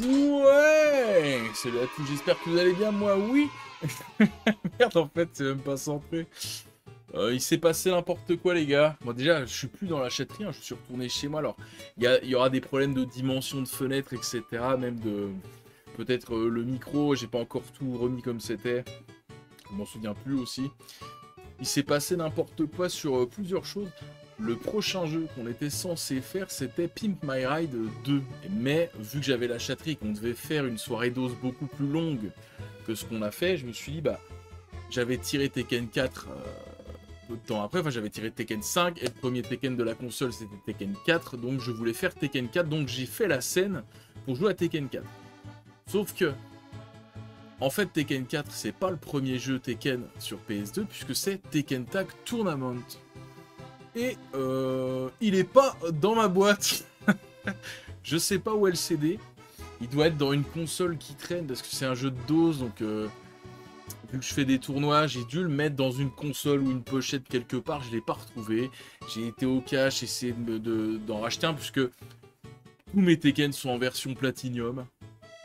Ouais, salut à tous, j'espère que vous allez bien, moi oui. Merde, en fait, c'est même pas centré. Il s'est passé n'importe quoi, les gars. Moi, déjà, je suis plus dans la chatterie, hein, je suis retourné chez moi. Alors, il y aura des problèmes de dimension de fenêtre, etc. Même de... Peut-être le micro, j'ai pas encore tout remis comme c'était. Je m'en souviens plus aussi. Il s'est passé n'importe quoi sur plusieurs choses. Le prochain jeu qu'on était censé faire, c'était Pimp My Ride 2. Mais, vu que j'avais la chatterie et qu'on devait faire une soirée dose beaucoup plus longue que ce qu'on a fait, je me suis dit, bah, j'avais tiré Tekken 4 peu de temps après. Enfin, j'avais tiré Tekken 5 et le premier Tekken de la console, c'était Tekken 4. Donc, je voulais faire Tekken 4. Donc, j'ai fait la scène pour jouer à Tekken 4. Sauf que, en fait, Tekken 4, c'est pas le premier jeu Tekken sur PS2, puisque c'est Tekken Tag Tournament. Et il est pas dans ma boîte. Je sais pas où est le CD. Il doit être dans une console qui traîne, parce que c'est un jeu de dose, donc vu que je fais des tournois, j'ai dû le mettre dans une console ou une pochette quelque part, je l'ai pas retrouvé. J'ai été au cash, essayé d'en racheter un, puisque tous mes Tekken sont en version Platinum.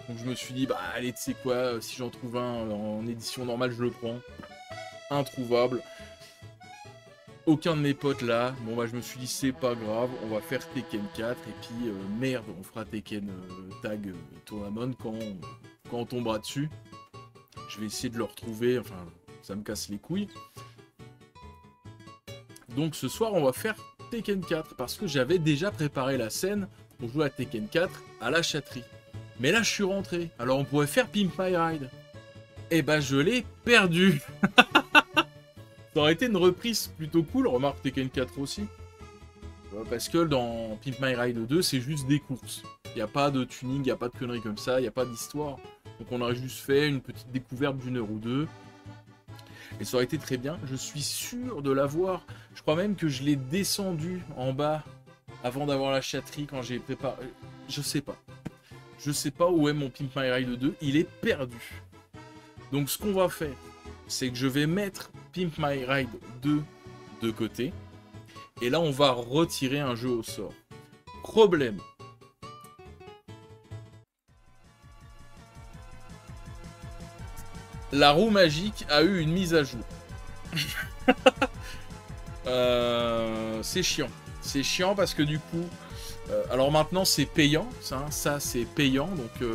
Donc je me suis dit, bah allez, tu sais quoi, si j'en trouve un en édition normale, je le prends. Introuvable. Aucun de mes potes là. Bon bah je me suis dit, c'est pas grave, on va faire Tekken 4. Et puis merde, on fera Tekken Tag Tournament quand on tombera dessus. Je vais essayer de le retrouver, enfin ça me casse les couilles. Donc ce soir on va faire Tekken 4. Parce que j'avais déjà préparé la scène pour jouer à Tekken 4 à la chatterie. Mais là, je suis rentré. Alors, on pourrait faire Pimp My Ride. Eh ben, je l'ai perdu. Ça aurait été une reprise plutôt cool. Remarque Tekken 4 aussi. Parce que dans Pimp My Ride 2, c'est juste des courses. Il n'y a pas de tuning, il n'y a pas de conneries comme ça, il n'y a pas d'histoire. Donc, on aurait juste fait une petite découverte d'une heure ou deux. Et ça aurait été très bien. Je suis sûr de l'avoir. Je crois même que je l'ai descendu en bas avant d'avoir la chatterie quand j'ai préparé. Je sais pas. Je sais pas où est mon Pimp My Ride 2, il est perdu. Donc ce qu'on va faire, c'est que je vais mettre Pimp My Ride 2 de côté. Et là, on va retirer un jeu au sort. Problème. La roue magique a eu une mise à jour. C'est chiant. C'est chiant parce que du coup... alors maintenant c'est payant, ça c'est payant, donc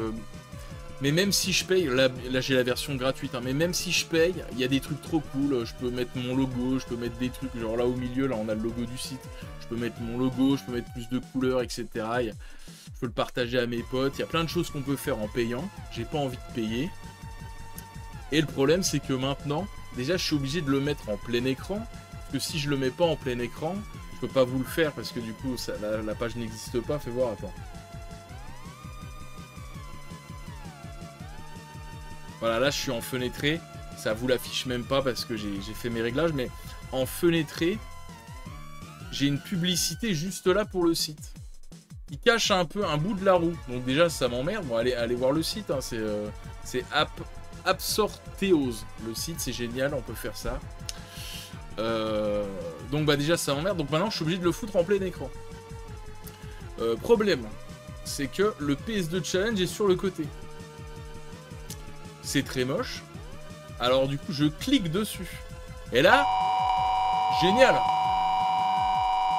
mais même si je paye, là j'ai la version gratuite, hein, mais même si je paye, il y a des trucs trop cool, je peux mettre mon logo, je peux mettre des trucs, genre là au milieu, là on a le logo du site, je peux mettre mon logo, je peux mettre plus de couleurs, etc. Je peux le partager à mes potes, il y a plein de choses qu'on peut faire en payant, j'ai pas envie de payer. Et le problème c'est que maintenant, déjà je suis obligé de le mettre en plein écran, parce que si je le mets pas en plein écran, je peux pas vous le faire parce que du coup ça, la page n'existe pas. Fais voir, attends. Voilà, là je suis en fenêtré. Ça vous l'affiche même pas parce que j'ai fait mes réglages. Mais en fenêtré, j'ai une publicité juste là pour le site. Il cache un peu un bout de la roue. Donc déjà ça m'emmerde. Bon, allez voir le site. Hein. C'est Absorteos. Le site c'est génial, on peut faire ça. Donc bah déjà ça m'emmerde, donc maintenant je suis obligé de le foutre en plein écran. Problème, c'est que le PS2 Challenge est sur le côté. C'est très moche. Alors du coup je clique dessus. Et là, génial.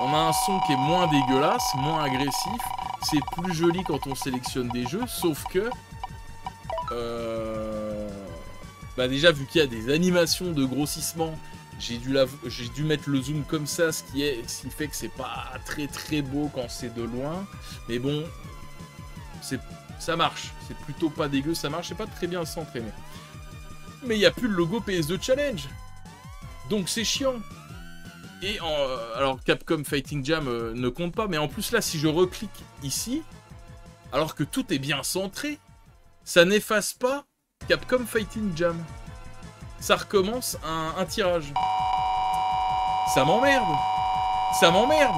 On a un son qui est moins dégueulasse, moins agressif. C'est plus joli quand on sélectionne des jeux, sauf que... Bah déjà, vu qu'il y a des animations de grossissement, j'ai dû mettre le zoom comme ça, ce qui fait que c'est pas très très beau quand c'est de loin. Mais bon, ça marche. C'est plutôt pas dégueu, ça marche. C'est pas très bien centré. Mais il n'y a plus le logo PS2 Challenge. Donc c'est chiant. Et alors Capcom Fighting Jam ne compte pas. Mais en plus là, si je reclique ici, alors que tout est bien centré, ça n'efface pas Capcom Fighting Jam. Ça recommence un tirage. Ça m'emmerde. Ça m'emmerde.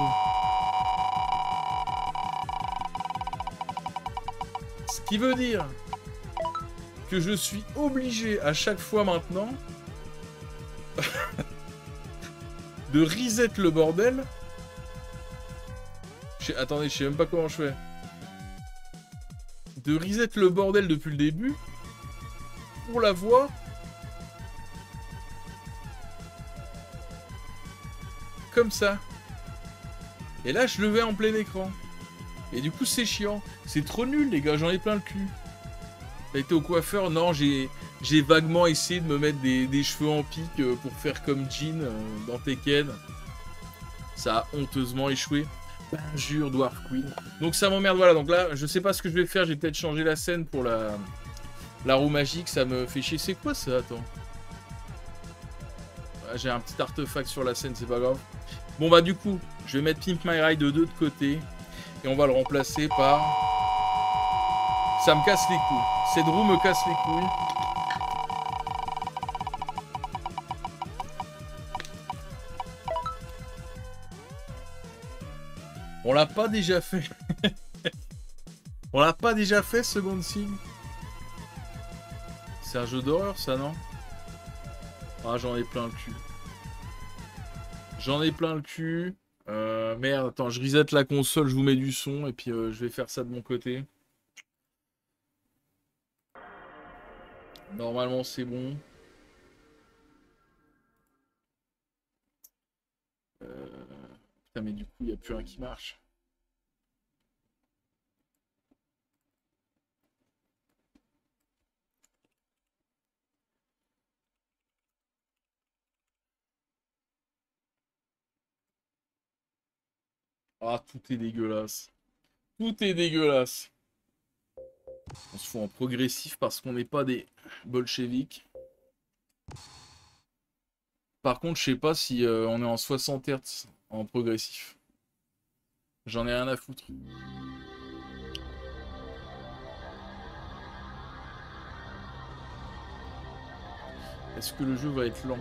Ce qui veut dire que je suis obligé à chaque fois maintenant de reset le bordel. Attendez, je sais même pas comment je fais. De reset le bordel depuis le début pour la voix. Comme ça. Et là, je le vais en plein écran. Et du coup, c'est chiant. C'est trop nul, les gars. J'en ai plein le cul. T'as été au coiffeur? Non, j'ai vaguement essayé de me mettre des cheveux en pique pour faire comme Jin dans Tekken. Ça a honteusement échoué. Ben, jure, Dwarf Queen. Donc ça m'emmerde, voilà. Donc là, je sais pas ce que je vais faire. J'ai peut-être changé la scène pour la roue magique. Ça me fait chier. C'est quoi ça? Attends. J'ai un petit artefact sur la scène, c'est pas grave. Bon bah du coup, je vais mettre Pimp My Ride de deux de côté. Et on va le remplacer par... Ça me casse les couilles. Cette roue me casse les couilles. On l'a pas déjà fait. On l'a pas déjà fait, Second Sin. C'est un jeu d'horreur, ça, non? Ah, j'en ai plein le cul. J'en ai plein le cul. Merde, attends, je reset la console, je vous mets du son, et puis je vais faire ça de mon côté. Normalement, c'est bon. Putain, mais du coup, il n'y a plus un qui marche. Ah, tout est dégueulasse. Tout est dégueulasse. On se fout en progressif parce qu'on n'est pas des bolcheviks. Par contre, je sais pas si on est en 60 Hz en progressif. J'en ai rien à foutre. Est-ce que le jeu va être lent?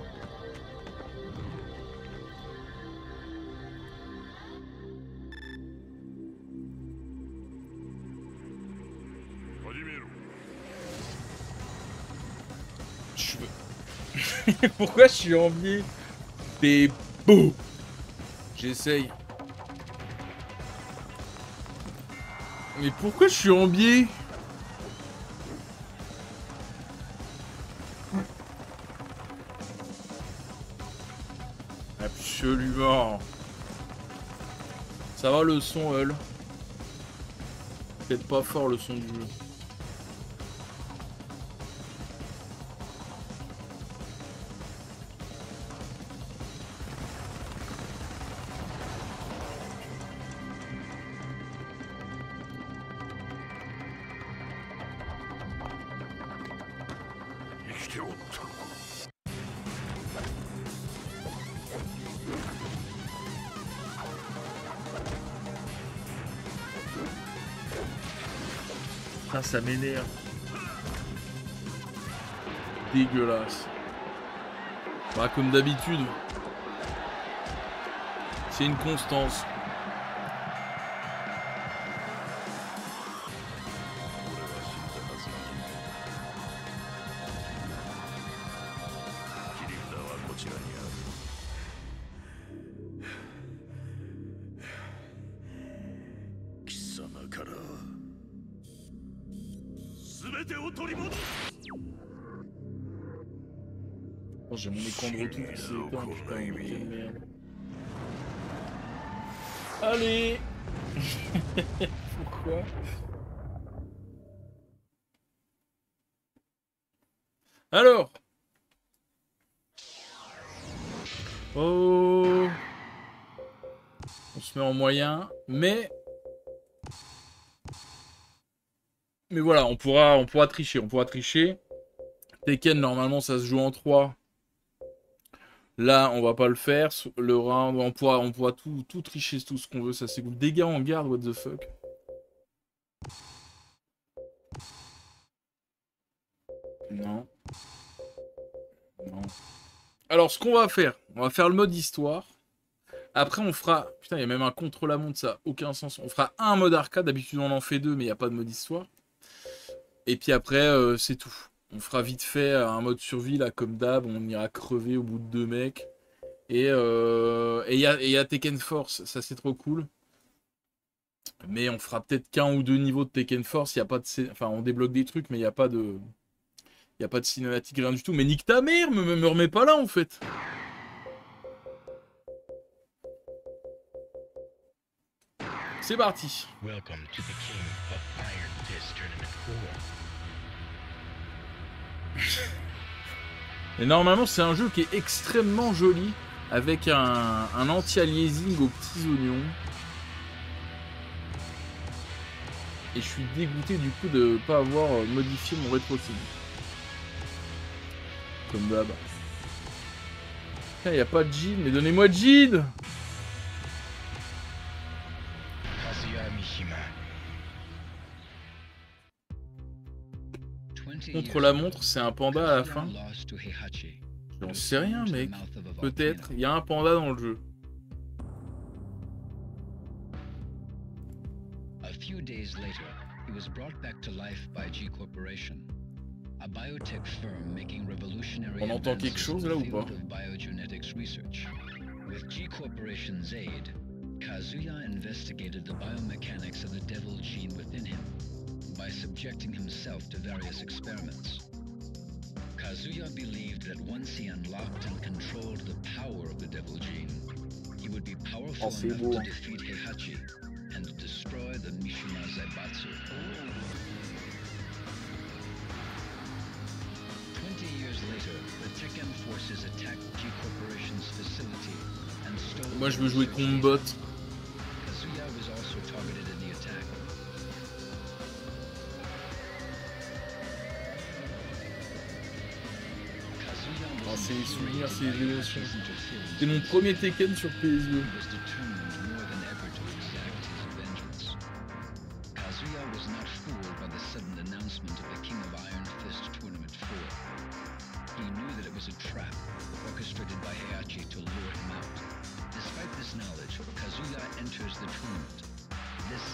Pourquoi je suis en biais? T'es beau. J'essaye. Mais pourquoi je suis en biais? Absolument. Ça va le son, Hull? Peut-être pas fort le son du jeu. Ça m'énerve. Dégueulasse. Bah, comme d'habitude. C'est une constance. Oh, j'ai mon écran de retour qui s'est éteint, putain, quelle merde. Allez. Pourquoi? Alors. Oh. On se met en moyen, mais voilà, on pourra tricher, Tekken, normalement, ça se joue en 3. Là, on va pas le faire. Le round, on pourra tout tricher, tout ce qu'on veut. Ça, c'est cool. Dégâts en garde, what the fuck. Non. Non. Alors, ce qu'on va faire, on va faire le mode histoire. Après, on fera... Putain, il y a même un contre-la-montre, ça n'a aucun sens. On fera un mode arcade. D'habitude, on en fait 2, mais il n'y a pas de mode histoire. Et puis après, c'est tout. On fera vite fait un mode survie, là, comme d'hab. On ira crever au bout de 2 mecs. Et il y a Tekken Force. Ça, c'est trop cool. Mais on fera peut-être qu'un ou deux niveaux de Tekken Force. Y a pas de... Enfin, on débloque des trucs, mais il n'y a pas de... Il n'y a pas de cinématique, rien du tout. Mais nique ta mère, me remets pas là, en fait. C'est parti. Et normalement, c'est un jeu qui est extrêmement joli, avec un anti-aliasing aux petits oignons. Et je suis dégoûté du coup de ne pas avoir modifié mon rétro-sim. Comme d'hab. Il n'y a pas de Jin, mais donnez-moi Jin! Contre la montre, c'est un panda à la fin. J'en sais rien, mec. Peut-être. Il y a un panda dans le jeu. A few days later, he was brought back to life by G Corporation, a biotech firm making revolutionary advances in the field of biogenetics research. With G Corporation's aid, Kazuya investigated the biomechanics of the devil gene within him by subjecting himself to various experiments. Kazuya believed that once he unlocked and controlled the power of the devil gene, he would be powerful enough to defeat Heihachi and destroy the Mishima Zaibatsu. 20 years later, the Tekken forces attacked G Corporation's facility and stole... Moi, je veux jouer Combat. Kazuya was also targeted in the attack. Oh, c'est les souvenirs, c'est les émotions. C'est mon premier Tekken sur PS2.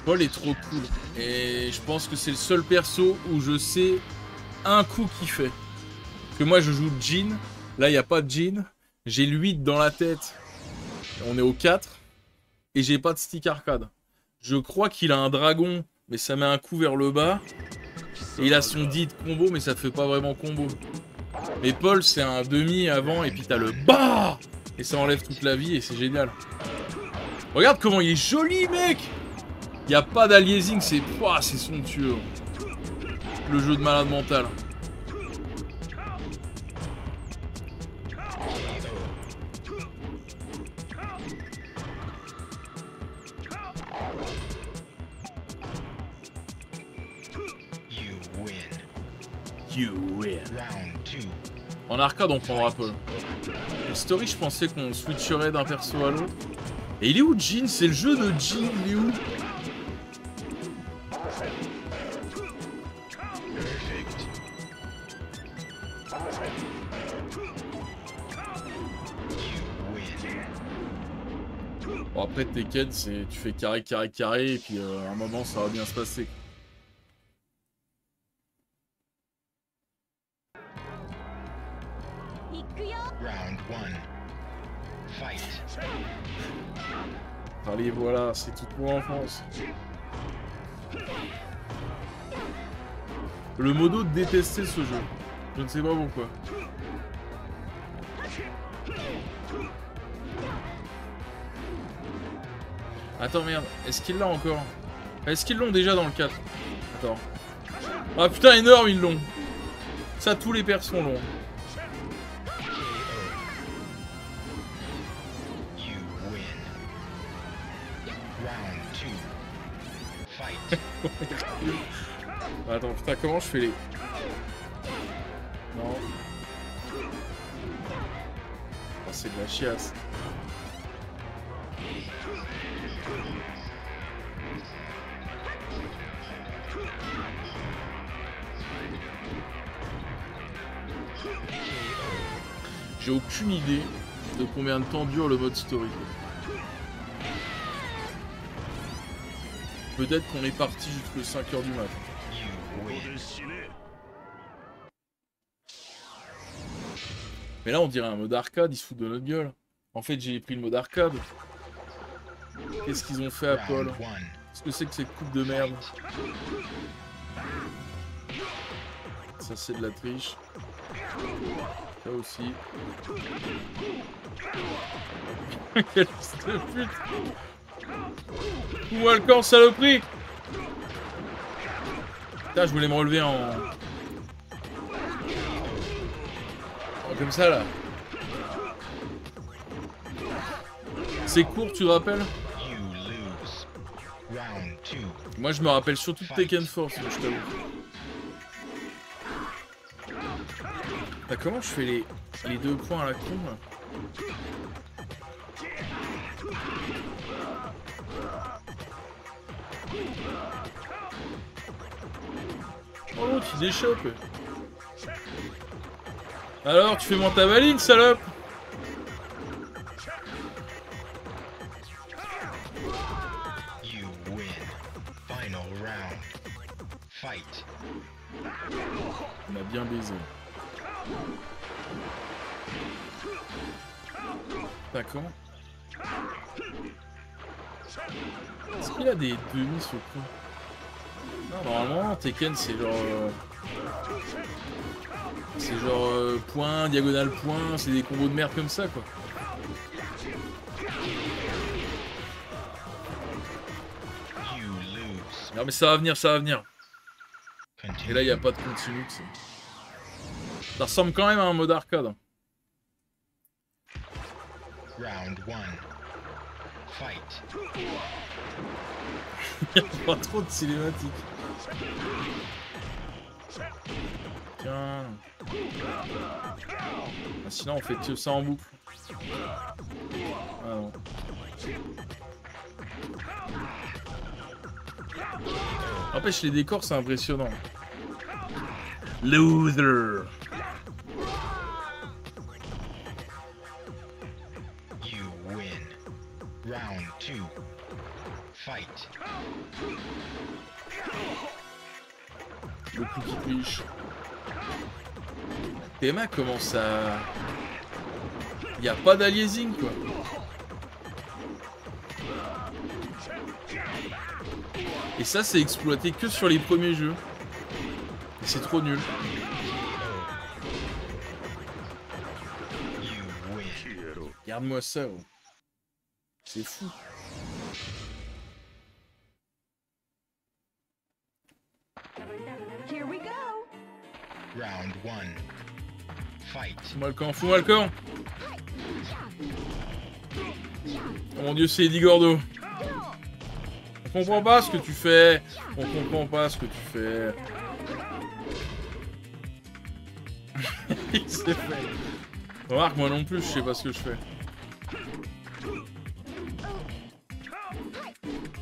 Paul est trop cool. Et je pense que c'est le seul perso où je sais un coup qu'il fait. Que moi je joue Jin. Là il n'y a pas de Jin. J'ai le 8 dans la tête. On est au 4. Et j'ai pas de stick arcade. Je crois qu'il a un dragon. Mais ça met un coup vers le bas. Et il a son dit combo. Mais ça fait pas vraiment combo. Mais Paul c'est un demi avant. Et puis t'as le BAH. Et ça enlève toute la vie. Et c'est génial. Regarde comment il est joli mec. Il n'y a pas d'aliasing, c'est somptueux. Le jeu de malade mental. You win. En arcade, on prendra Paul. Le story, je pensais qu'on switcherait d'un perso à l'autre. Et il est où Jin? C'est le jeu de Jin, il est où? Bon, après Tekken, tu fais carré, carré, carré, et puis à un moment ça va bien se passer. Round 1. Fight. Allez, voilà, c'est toute mon enfance. Le modo détestait ce jeu. Je ne sais pas pourquoi. Attends, merde. Est-ce qu'il l'a encore? Est-ce qu'ils l'ont déjà dans le 4? Attends. Ah putain, énorme, ils l'ont. Ça, tous les persos l'ont. Attends, putain, comment je fais les... Non. Oh, c'est de la chiasse. J'ai aucune idée de combien de temps dure le mode story. Peut-être qu'on est parti jusqu'à 5 h du mat. Mais là on dirait un mode arcade, ils se foutent de notre gueule. En fait j'ai pris le mode arcade. Qu'est-ce qu'ils ont fait à Paul? Qu'est-ce que c'est que cette coupe de merde? Ça c'est de la triche. Ça aussi. Quel fils de pute! Fous-moi le camp, saloperie! Putain, je voulais me relever en... Comme ça, là. C'est court, tu te rappelles? Moi, je me rappelle surtout de Tekken Force, je t'avoue. Bah, comment je fais les 2 points à la con, là? Oh l'autre il déchoppe. Alors tu fais mon tabaline salope. On a bien baisé. D'accord. Est-ce qu'il a des demi ce con? Non, normalement, Tekken c'est genre... c'est genre point, diagonale point, c'est des combos de merde comme ça quoi. Non mais ça va venir, ça va venir. Et là il n'y a pas de continu. Ça ressemble quand même à un mode arcade. Round 1. Fight. Il n'y a pas trop de cinématiques. Tiens. Ah, sinon on fait que ça en boucle. Ah non. N'empêche les décors c'est impressionnant. Loser. You win. Round 2. Fight. Le coup qui triche. Théma commence à... Il n'y a pas d'aliasing quoi. Et ça c'est exploité que sur les premiers jeux. Et c'est trop nul. Regarde-moi ça. Oh. C'est fou. Round 1. Fight. Fous-moi le camp, fous-moi le camp. Oh mon dieu, c'est Eddie Gordo. On comprend pas ce que tu fais. On comprend pas ce que tu fais. Il s'est fait. Remarque, moi non plus, je sais pas ce que je fais.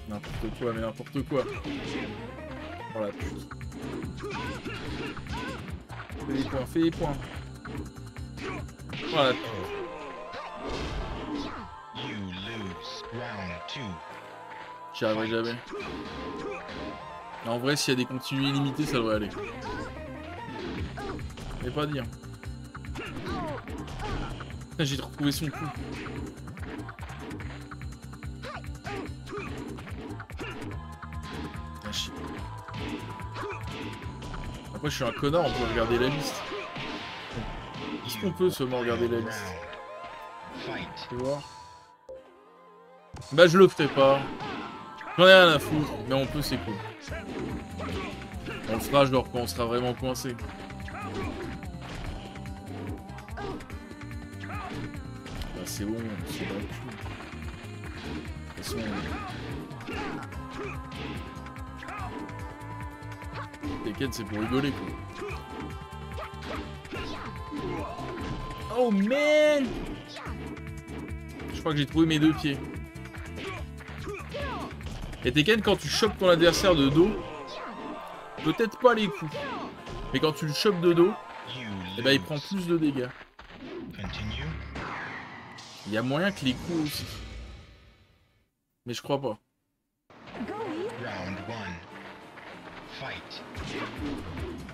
N'importe quoi, mais n'importe quoi. Oh la pute. Fais les points, fais les points. Oh la pute. J'y arriverai jamais. En vrai, s'il y a des continues illimités, ça devrait aller. Mais pas dire. J'ai retrouvé son coup. Ah, chier. Après, je suis un connard, on peut regarder la liste. Est-ce qu'on peut seulement regarder la liste? Tu vois? Bah je le ferai pas. J'en ai rien à foutre, mais on peut, c'est cool. On le fera genre quand on sera vraiment coincé. Bah c'est bon, c'est pas le cul. De toute façon... Tekken c'est pour rigoler quoi. Oh man! Je crois que j'ai trouvé mes deux pieds. Et Tekken, quand tu chopes ton adversaire de dos, peut-être pas les coups, mais quand tu le chopes de dos, eh ben il prend plus de dégâts. Il y a moyen que les coups aussi. Mais je crois pas.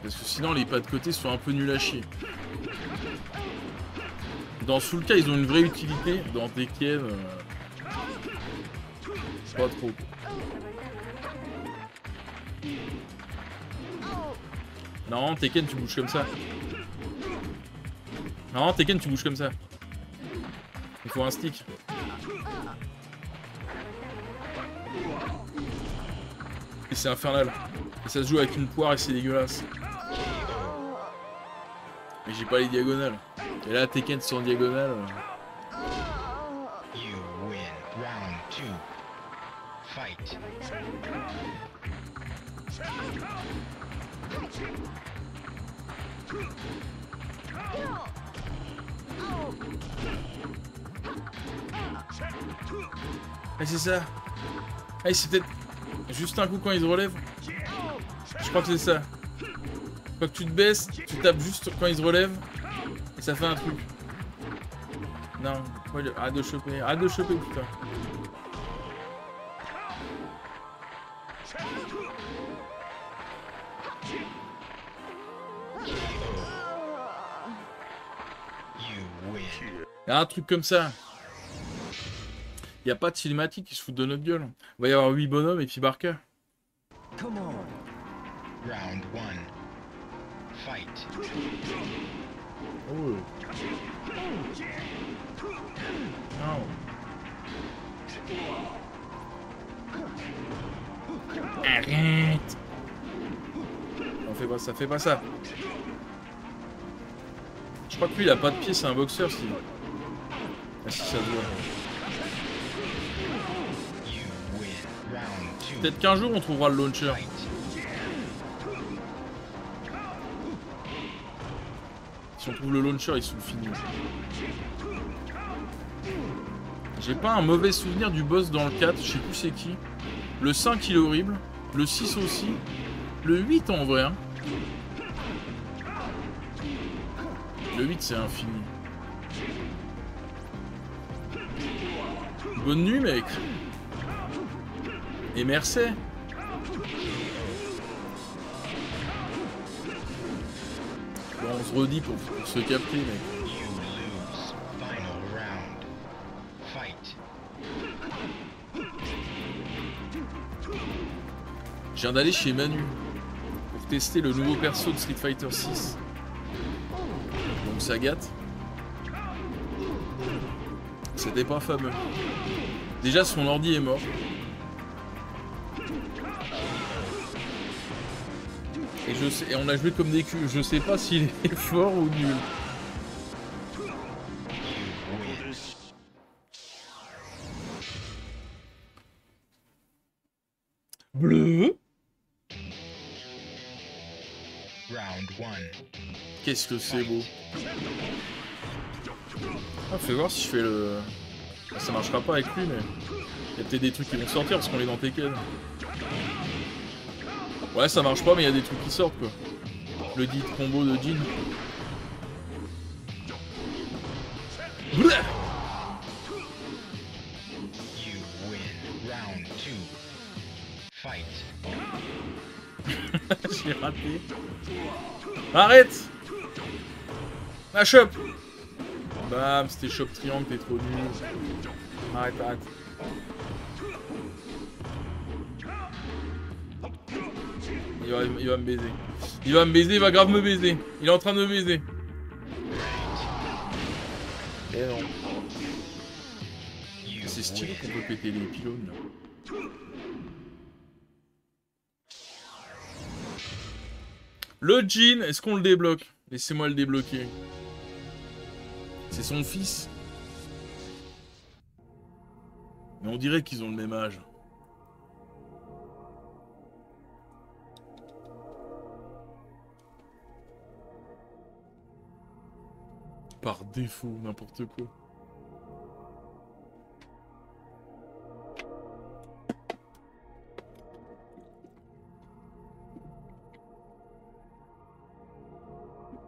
Parce que sinon les pas de côté sont un peu nuls à chier. Dans Soul Calibur, ils ont une vraie utilité. Dans Tekken, pas trop. Non, Tekken, tu bouges comme ça. Non, Tekken, tu bouges comme ça. Il faut un stick. Et c'est infernal. Et ça se joue avec une poire et c'est dégueulasse. Mais j'ai pas les diagonales. Et là, Tekken sur diagonale. You win. Round 2. Fight. Ah c'est ça. Ah c'est peut-être juste un coup quand il se relève. Je crois que c'est ça. Quand tu te baisses, tu tapes juste quand il se relève. Et ça fait un truc. Non, arrête de choper. Arrête de choper putain. Il y a un truc comme ça. Il n'y a pas de cinématique qui se fout de notre gueule. Il va y avoir 8 bonhommes et puis Barker. Come on. Round 1. Fight. Oh. Non. Arrête. On fait pas ça, fais pas ça. Je crois que lui il a pas de pied, c'est un boxeur si. Ah si ça doit. Peut-être qu'un jour on trouvera le launcher. Si on trouve le launcher, ils sont finis. J'ai pas un mauvais souvenir du boss dans le 4, je sais plus c'est qui. Le 5 il est horrible, le 6 aussi, le 8 en vrai. Hein. Le 8 c'est infini. Bonne nuit mec. Et merci. Bon, on se redit pour se capter mec. Je viens d'aller chez Manu pour tester le nouveau perso de Street Fighter 6. Donc ça gâte. C'était pas fameux. Déjà son ordi est mort. Et on a joué comme des culs. Je sais pas s'il est fort ou nul. Bleu. Qu'est-ce que c'est beau. Ah, fais voir si je fais le... Ça marchera pas avec lui, mais... Il y a peut-être des trucs qui vont sortir parce qu'on est dans Tekken. Ouais, ça marche pas, mais il y a des trucs qui sortent, quoi. Le dit combo de Jin. J'ai raté. Arrête. La chope. Bam, c'était chope triangle, t'es trop nul. Arrête, arrête. Il va me baiser. Il va me baiser, il va grave me baiser. Il est en train de me baiser. Et non. C'est stylé qu'on peut péter les pylônes là. Le Jin, est-ce qu'on le débloque? Laissez-moi le débloquer. C'est son fils. Mais on dirait qu'ils ont le même âge. Par défaut, n'importe quoi.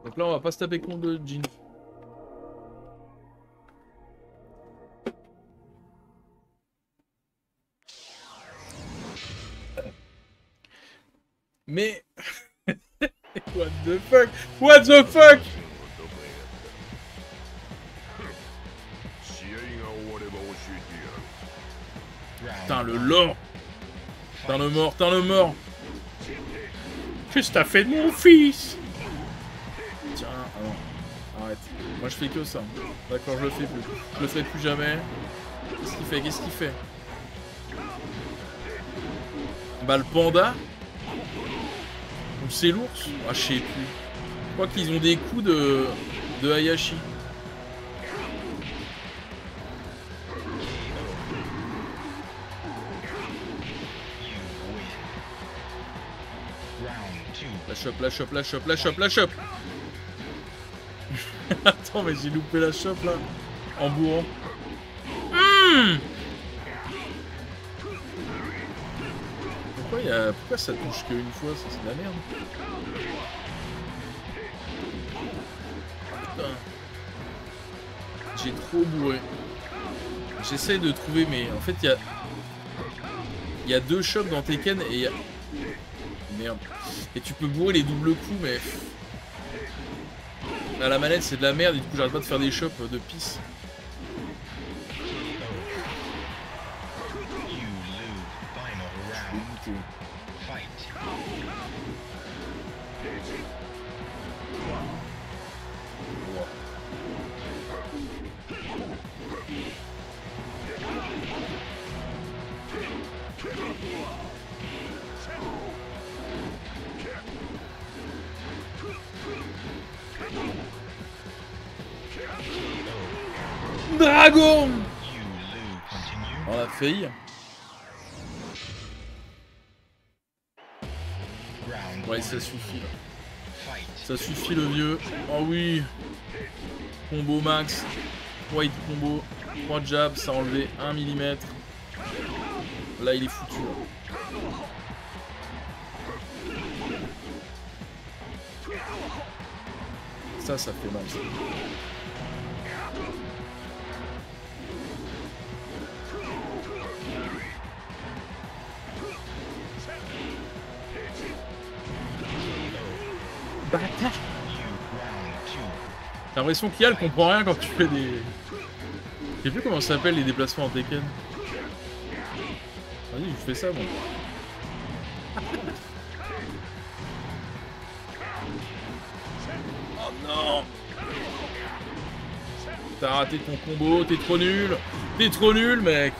Donc là, on va pas se taper contre le Jin. Mais... What the fuck? What the fuck? Putain, le lore. Putain, le mort, putain, le mort. Qu'est-ce que t'as fait de mon fils? Tiens, ah non. Arrête. Moi, je fais que ça. D'accord, je le fais plus. Je le ferai plus jamais. Qu'est-ce qu'il fait? Qu'est-ce qu'il fait? Bah, le panda? Ou c'est l'ours? Ah, je sais plus. Je crois qu'ils ont des coups de Hayashi. La chope, la chope, la chope, la chope, la chope. Attends, mais j'ai loupé la chope là. En bourrant. Pourquoi ça touche qu'une fois? Ça, c'est de la merde. Putain. J'ai trop bourré. J'essaie de trouver, mais en fait, il y a deux chopes dans Tekken et il y a... Merde. Et tu peux bourrer les doubles coups, mais... À la manette, c'est de la merde et du coup, j'arrête pas de faire des chopes de pisse. Dragon! On a failli. Ouais, ça suffit là. Ça suffit le vieux. Oh oui. Combo max. White combo. 3 jabs, ça a enlevé 1 mm. Là, il est foutu. Ça fait mal. Ça. J'ai l'impression qu'Yal comprend rien quand tu fais des... Je sais plus comment ça s'appelle les déplacements en Tekken. Vas-y, je fais ça moi. Oh non! T'as raté ton combo, t'es trop nul! T'es trop nul, mec!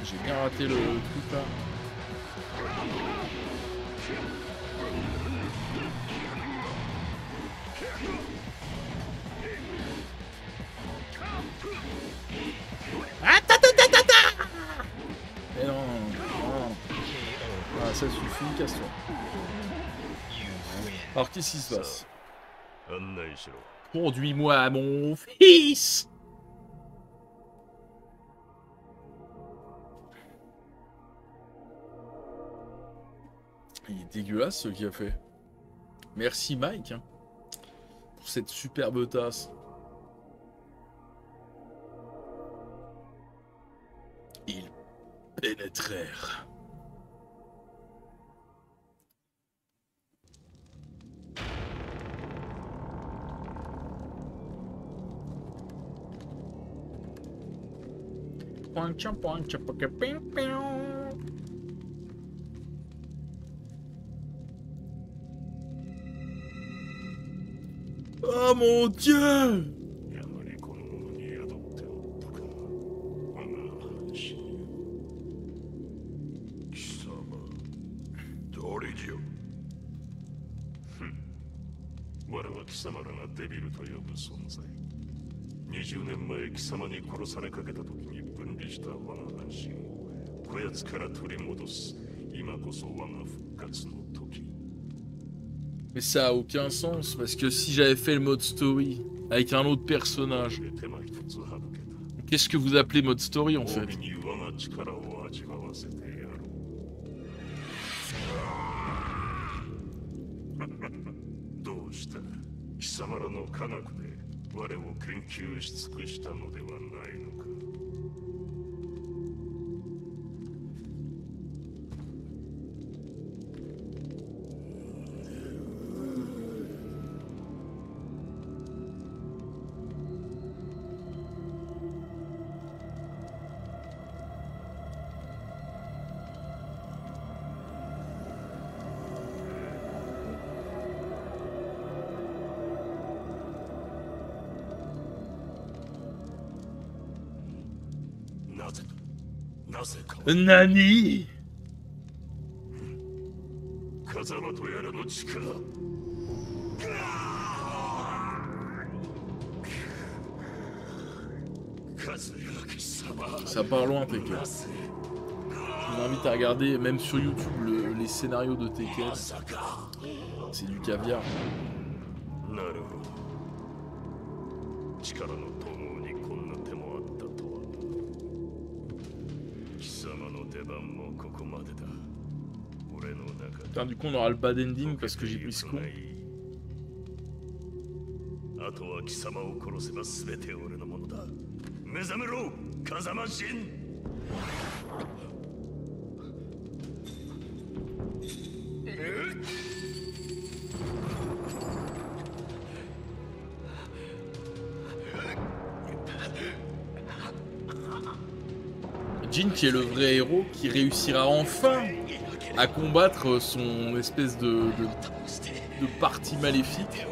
J'ai bien raté le truc là. Et non, non. Ah, ça suffit, casse-toi. Alors, qu'est-ce qui se passe? Conduis-moi mon fils! Il est dégueulasse ce qu'il a fait. Merci Mike hein, pour cette superbe tasse. Ils pénétrèrent. Oh mon Dieu! Mais ça a aucun sens, parce que si j'avais fait le mode story avec un autre personnage, qu'est-ce que vous appelez mode story en fait? Nani? Ça part loin, Tekken. Je vous invite à regarder, même sur YouTube, les scénarios de Tekken. C'est du caviar. Putain, du coup on aura le bad ending parce que j'ai pris ce coup. Jin qui est le vrai héros qui réussira enfin à combattre son espèce de partie maléfique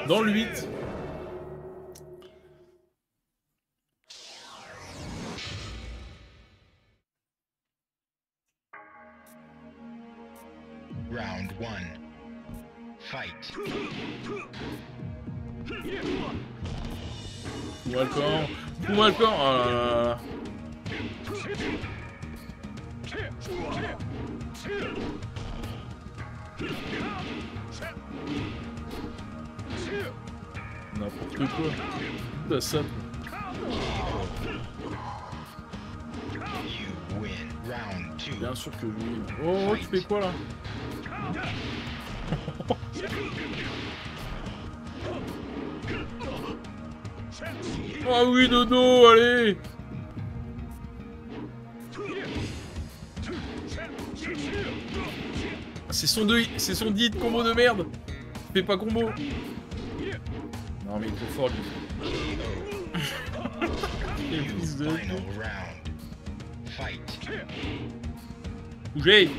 dans le 8. Round 1. Fight. Fous-moi le camp. Fous-moi le camp. Oh là là. N'importe quoi. T'as ça. Bien sûr que oui. Oh, tu fais quoi là? Ah oui, dodo, allez. C'est son dit combo de merde. Fais pas combo. Non mais il est trop fort lui. Bougez.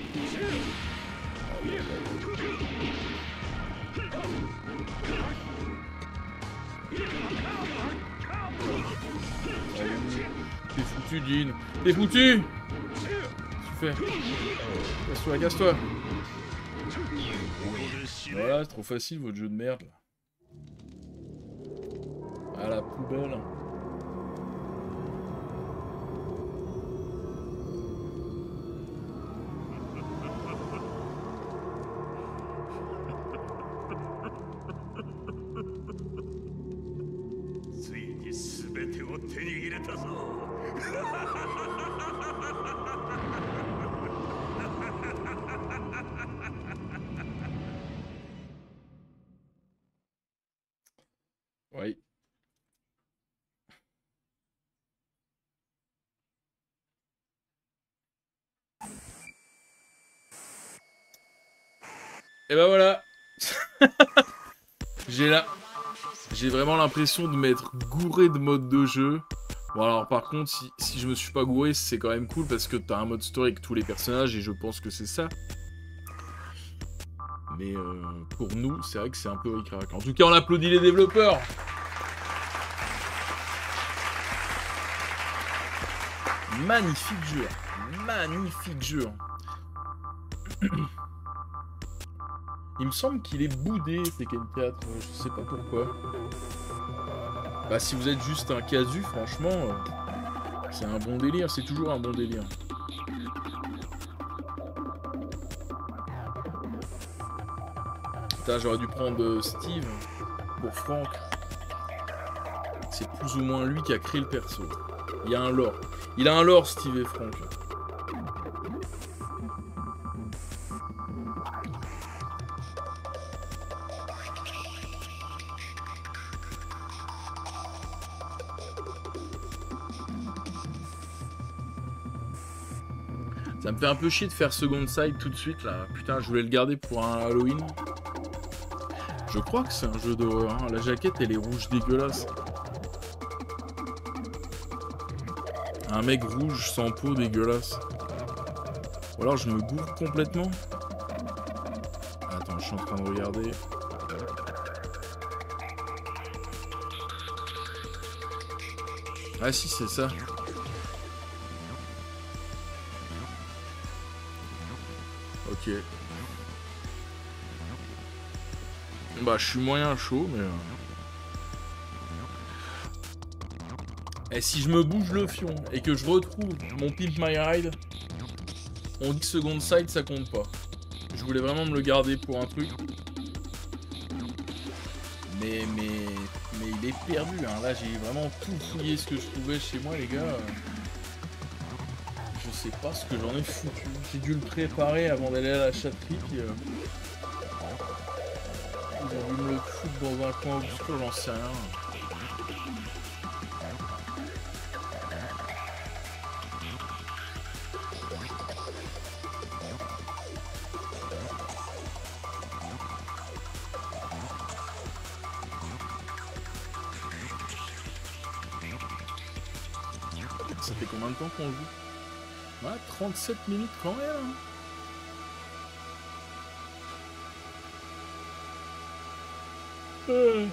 T'es foutu, Jin. T'es foutu. Qu'est-ce que tu fais? Casse-toi, casse-toi. Voilà, c'est trop facile votre jeu de merde là. À la poubelle. Oui. Et ben voilà. J'ai vraiment l'impression de m'être gouré de mode de jeu. Bon alors par contre, si je me suis pas gouré, c'est quand même cool parce que t'as un mode story avec tous les personnages et je pense que c'est ça. Mais pour nous, c'est vrai que c'est un peu ric-rac. En tout cas, on applaudit les développeurs. Magnifique jeu. Magnifique jeu. Il me semble qu'il est boudé, Tekken 4. Je sais pas pourquoi. Bah, si vous êtes juste un casu, franchement, c'est un bon délire. C'est toujours un bon délire. Putain, j'aurais dû prendre Steve pour Franck. C'est plus ou moins lui qui a créé le perso. Il y a un lore. Il a un lore, Steve et Franck. Ça me fait un peu chier de faire Second Side tout de suite là. Putain, je voulais le garder pour un Halloween. Je crois que c'est un jeu d'horreur. Hein. La jaquette, elle est rouge dégueulasse. Un mec rouge sans peau dégueulasse. Ou alors je me gourre complètement. Attends, je suis en train de regarder. Ah si, c'est ça. Ok. Bah, je suis moyen chaud, mais... Et si je me bouge le fion et que je retrouve mon Pimp My Ride, on dit que Second Side, ça compte pas. Je voulais vraiment me le garder pour un truc. Mais il est perdu, hein. Là, j'ai vraiment tout fouillé ce que je trouvais chez moi, les gars. Je sais pas ce que j'en ai foutu. J'ai dû le préparer avant d'aller à la chatterie. Puis, ils ont dû me le foutre dans un coin obscur, j'en sais rien. Ça fait combien de temps qu'on joue? Ouais, 37 minutes quand même. Hein.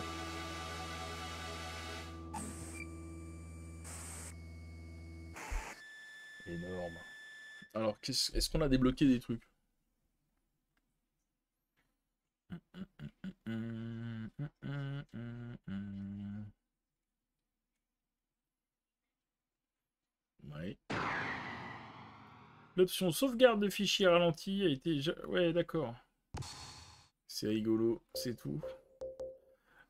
Énorme. Alors, est-ce qu'on a débloqué des trucs? Ouais. L'option sauvegarde de fichiers ralenti a été... Ouais, d'accord. C'est rigolo, c'est tout.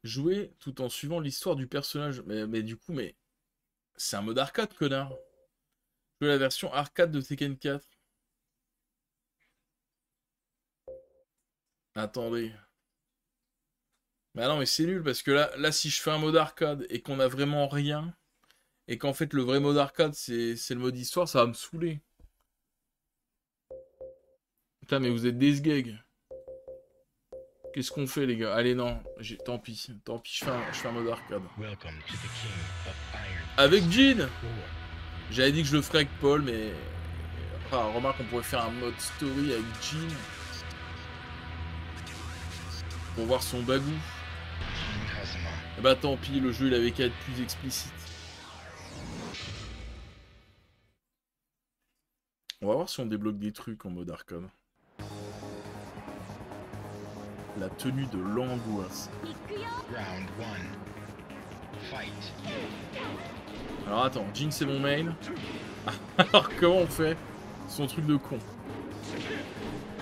Jouer tout en suivant l'histoire du personnage. Mais du coup, mais... C'est un mode arcade, connard. Jouer la version arcade de Tekken 4. Attendez. Bah non, mais c'est nul, parce que là, si je fais un mode arcade et qu'on a vraiment rien, et qu'en fait, le vrai mode arcade, c'est le mode histoire, ça va me saouler. Putain, mais vous êtes des sgegs. Qu'est-ce qu'on fait, les gars? Allez, non. Tant pis, je fais un mode arcade. Avec Jean. J'avais dit que je le ferais avec Paul, mais... Enfin, remarque, on pourrait faire un mode story avec Jean. Pour voir son bagou. Et bah tant pis, le jeu, il avait qu'à être plus explicite. On va voir si on débloque des trucs en mode arcade. La tenue de l'angoisse. Alors attends, Jean c'est mon main. Alors comment on fait son truc de con?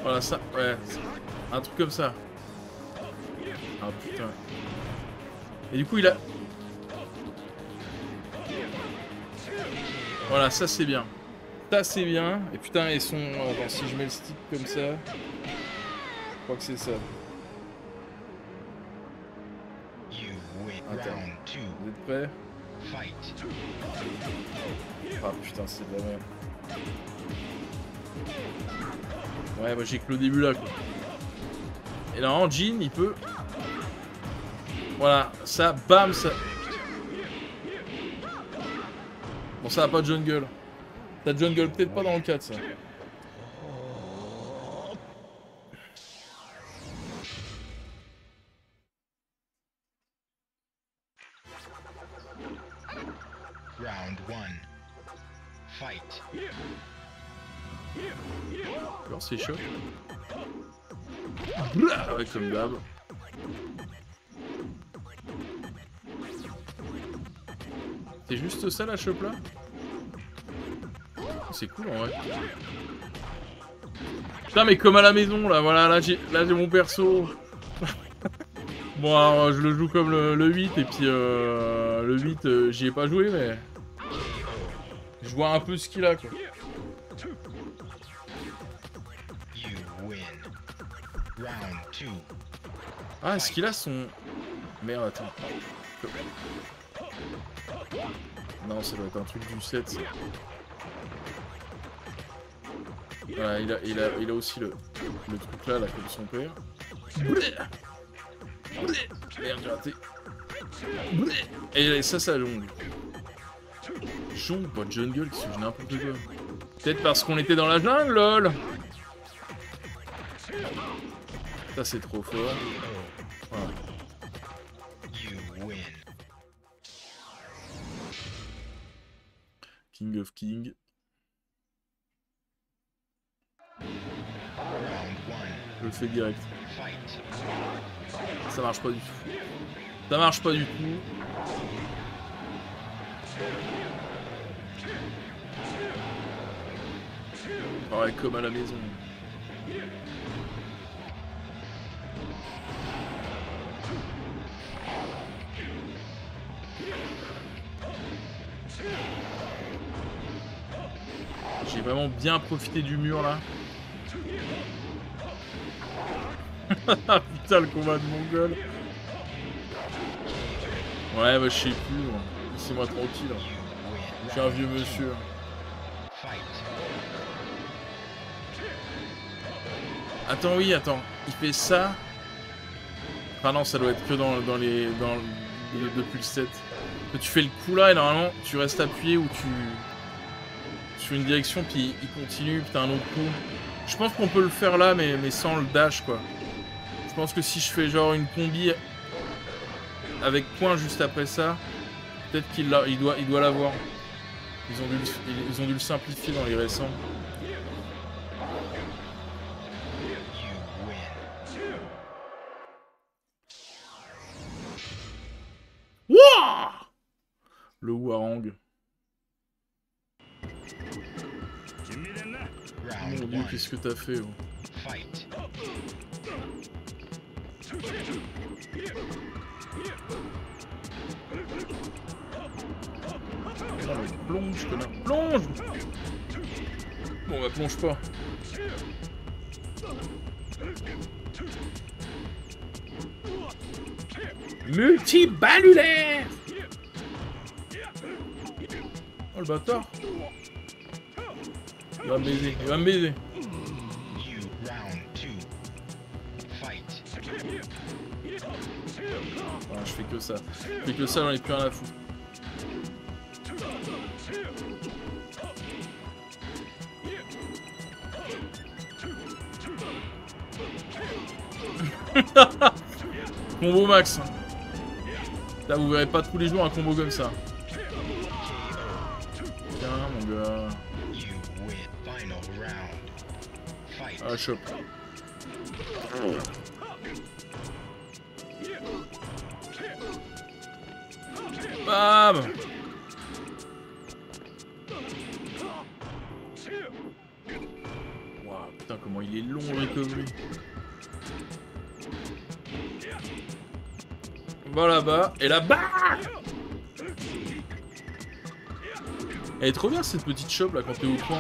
Voilà ça, ouais. Un truc comme ça. Ah putain. Et du coup il a... Voilà, ça c'est bien. Ça c'est bien. Et putain, et son... Attends, si je mets le stick comme ça... Je crois que c'est ça. Attends, vous êtes prêts? Ah putain, c'est de la merde. Ouais, moi j'ai que le début là quoi. Et là, en Jean, il peut... Voilà, ça, bam, ça... Bon, ça a pas de jungle. T'as jungle peut-être pas dans le 4, ça. Round 1. Fight. Alors c'est chaud. Ouais, comme d'hab. C'est juste ça la chope là? C'est cool en vrai. Putain mais comme à la maison là, voilà, là j'ai mon perso. Bon alors, je le joue comme le 8 et puis le 8 j'y ai pas joué mais... Je vois un peu ce qu'il a quoi. Ah est-ce qu'il a son... Merde attends. Non ça doit être un truc du 7 ça. Voilà, il a aussi le truc là comme son père. Merde, j'ai raté. Et ça jongle. Jongle, pas de jungle, qui se n'importe quoi. Peut-être parce qu'on était dans la jungle, lol. Ça c'est trop fort. Voilà. King of King. Je le fais direct. Ça marche pas du tout. Ça marche pas du tout. Pareil comme à la maison. J'ai vraiment bien profité du mur là. Putain le combat de mongol. Ouais bah je sais plus. Laissez-moi tranquille. Je suis un vieux monsieur. Attends oui attends. Il fait ça. Enfin non ça doit être que depuis le 7. Que tu fais le coup là et normalement tu restes appuyé ou tu fais une direction puis il continue puis t'as un autre coup. Je pense qu'on peut le faire là mais sans le dash quoi. Je pense que si je fais genre une combi avec point juste après ça, peut-être qu'il doit l'avoir. Ils ont dû le simplifier dans les récents. Wouah! Le Warang. Mon dieu, qu'est-ce que t'as fait? Oh, mais plonge, connard. Plonge! Bon, bah plonge pas. Multiballulaire! Oh le bâtard! Il va me baiser, il va me baiser. Ah, je fais que ça. Je fais que ça, j'en ai plus rien à foutre. Combo max. Là, vous verrez pas tous les jours un combo comme ça. Tiens, mon gars. Ah, chope. Bam! Waouh, putain, comment il est long le recovery. Va là-bas, et là-bas! Elle est trop bien cette petite shop là quand t'es au coin.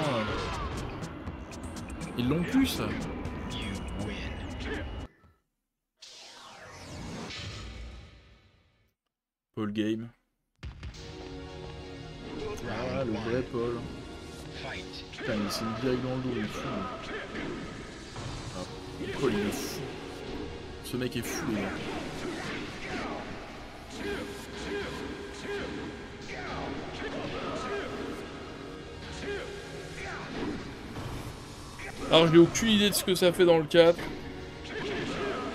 Ils l'ont plus ça. Paul Game. Ah, le vrai Paul. Putain, il s'est mis direct dans le dos, il est fou. Ah, Paul, il est fou. Ce mec est fou, les gars. Alors, je n'ai aucune idée de ce que ça fait dans le 4.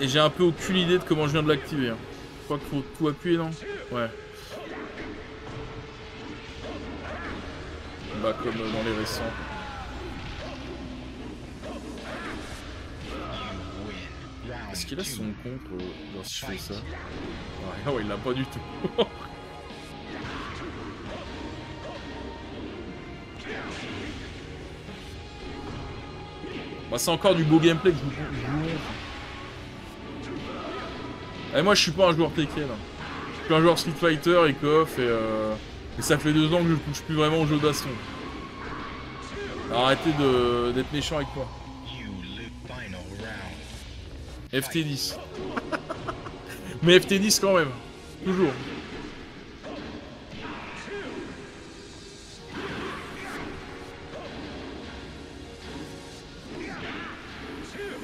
Et j'ai un peu aucune idée de comment je viens de l'activer. Je crois qu'il faut tout appuyer, non? Ouais. Bah comme dans les récents. Est-ce qu'il a son compte genre si je fais ça? Ah ouais, il l'a pas du tout. Bah c'est encore du beau gameplay que je vous montre. Et moi je suis pas un joueur Tekken. Je suis un joueur Street Fighter et KOF et ça fait 2 ans que je ne touche plus vraiment au jeu d'aston. Arrêtez d'être méchant avec moi. FT10. Mais FT10 quand même. Toujours.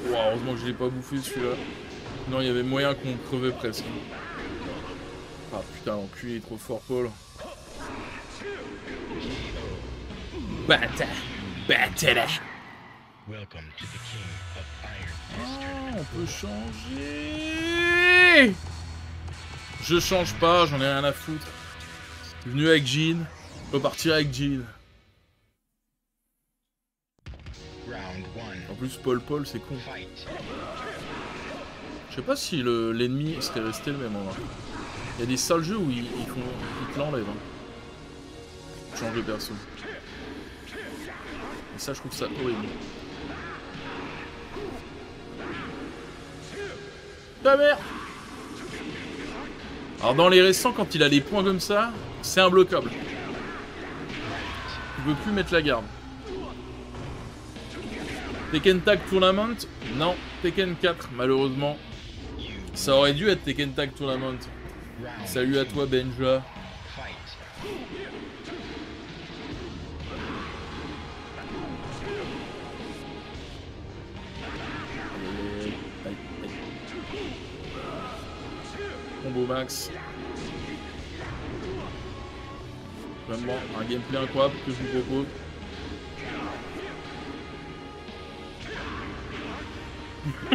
Wow, heureusement que je l'ai pas bouffé celui-là. Non, il y avait moyen qu'on crevait presque. Ah putain, l'enculé est trop fort, Paul. Bâtard. Bâtard. Ah, on peut changer. Je change pas, j'en ai rien à foutre. Je suis venu avec Jean, je repartir avec Jean. En plus, Paul, c'est con. Je sais pas si l'ennemi serait resté le même en vrai. Il y a des sales jeux où ils te l'enlèvent. Hein. Change de perso. Et ça, je trouve ça horrible. Ta mère! Alors dans les récents, quand il a des points comme ça, c'est imbloquable. Tu peux plus mettre la garde. Tekken Tag Tournament? Non, Tekken 4, malheureusement. Ça aurait dû être Tekken Tag Tournament. Salut à toi, Benja. Combo max. Vraiment un gameplay incroyable que je vous propose.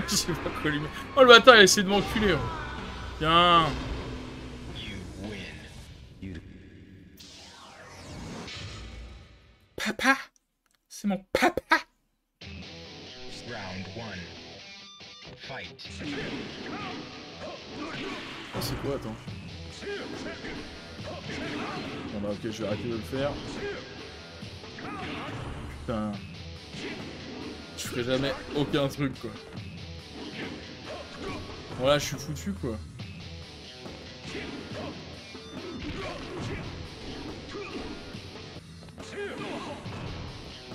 Je sais pas quoi lui mettre. Oh le bâtard, il a essayé de m'enculer. Tiens. Papa. C'est mon papa. Oh, c'est quoi, attends. Bon bah ok, je vais arrêter de le faire. Putain. Je ferai jamais aucun truc quoi. Voilà, je suis foutu quoi.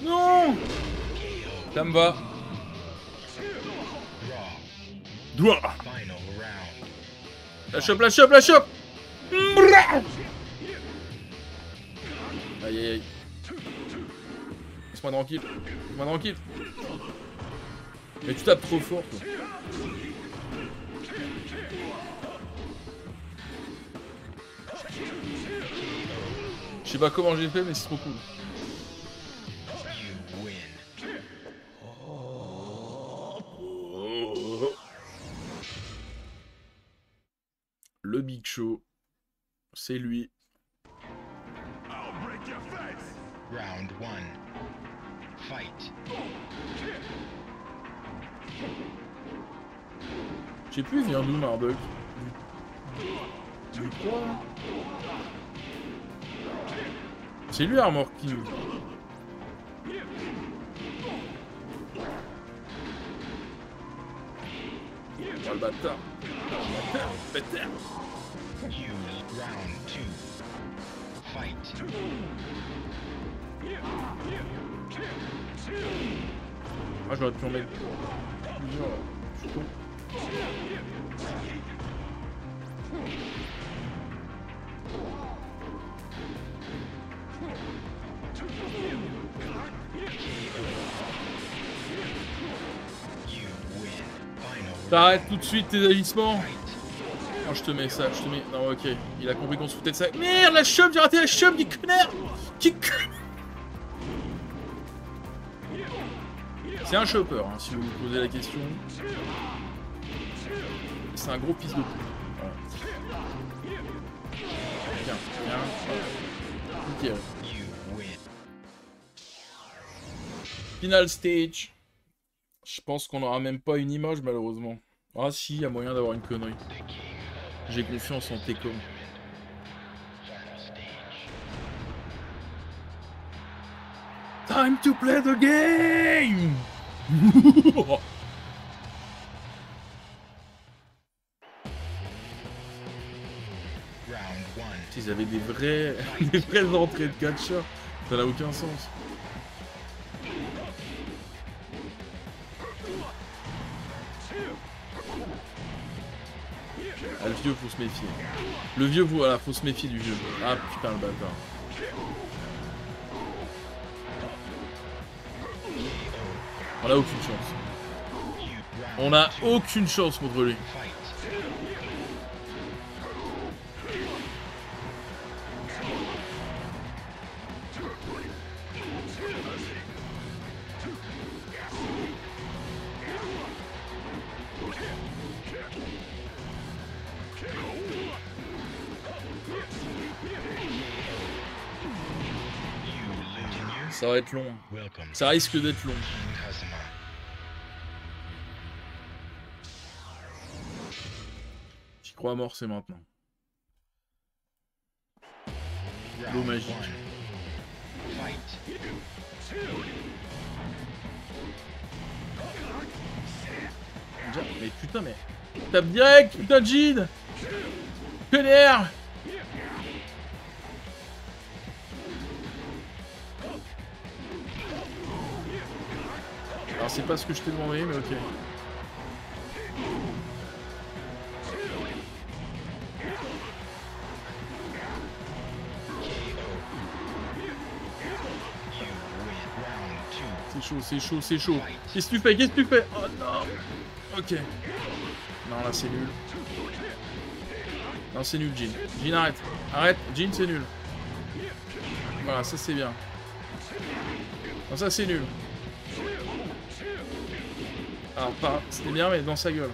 Non! Ça me va. Doigt. La chope, la chope, la chope! Aïe aïe aïe. Laisse-moi tranquille. Laisse-moi tranquille. Mais tu tapes trop fort toi. Je sais pas comment j'ai fait mais c'est trop cool. Le Big Show, c'est lui. Round 1. Fight. Je sais plus, il vient d'où Marduk? Du quoi? C'est lui Armor King. Oh le bâtard. Bâtard. Round 2. Fight. Ah, j'aurais pu en mettre plusieurs. Je suis con. T'arrêtes tout de suite tes agissements. Oh, je te mets ça, je te mets... Non, ok. Il a compris qu'on se foutait de ça. Merde, la chope, j'ai raté la chope, du connard. Qui connard. C'est un chopper, hein, si vous vous posez la question. C'est un gros fils de pute. Voilà. Tiens, tiens. Nickel. Final stage. Je pense qu'on n'aura même pas une image malheureusement. Ah si, il y a moyen d'avoir une connerie. J'ai confiance en Tekom. Time to play the game. Ils avaient des vraies entrées de catcheurs. Ça n'a aucun sens. Ah, le vieux, faut se méfier. Le vieux, voilà, faut se méfier du vieux. Ah putain, le bâtard. On a aucune chance. On a aucune chance contre lui. Ça va être long. Ça risque d'être long. J'y crois à mort, c'est maintenant. L'eau magique. Mais putain, mais... Tape direct, putain de Jin. Connard. Alors c'est pas ce que je t'ai demandé, mais ok. C'est chaud, c'est chaud, c'est chaud. Qu'est-ce que tu fais? Qu'est-ce que tu fais? Oh non. Ok. Non, là c'est nul. Non, c'est nul, Jin. Jin, arrête. Arrête, Jin, c'est nul. Voilà, ça c'est bien. Non, ça c'est nul. Alors, c'était bien, mais dans sa gueule.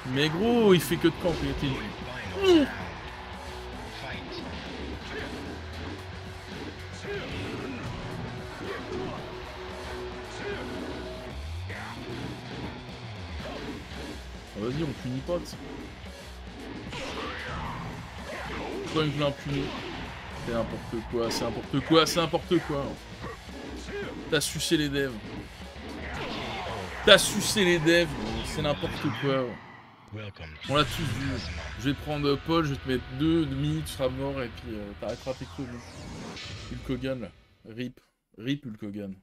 Mais gros, il fait que de camp, il était nul. Vas-y, on punit pas. Pourquoi une impunir? C'est n'importe quoi, c'est n'importe quoi, c'est n'importe quoi. T'as sucé les devs. T'as sucé les devs, c'est n'importe quoi. On l'a tous vu. Je vais te prendre Paul, je vais te mettre 2 minutes, tu seras mort et puis t'arrêteras tes conneries. Hulk Hogan là. RIP. RIP Hulk Hogan.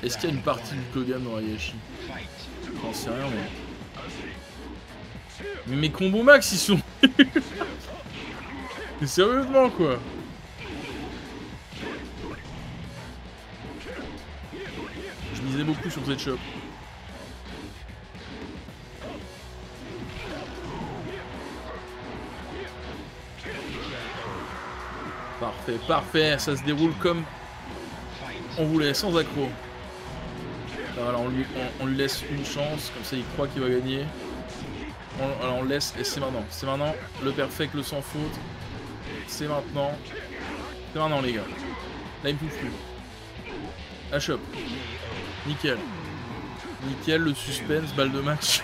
Est-ce qu'il y a une partie Hulk Hogan dans Ayashi? J'en sais rien mais mes combos max ils sont... Mais sérieusement quoi. Je misais beaucoup sur cette shop. Parfait, parfait, ça se déroule comme on voulait, sans accro. Voilà, on lui laisse une chance, comme ça il croit qu'il va gagner. Alors on laisse, et c'est maintenant, le perfect, le sans faute. C'est maintenant les gars. Là il me touche plus. La shop. Nickel. Nickel, le suspense, balle de match.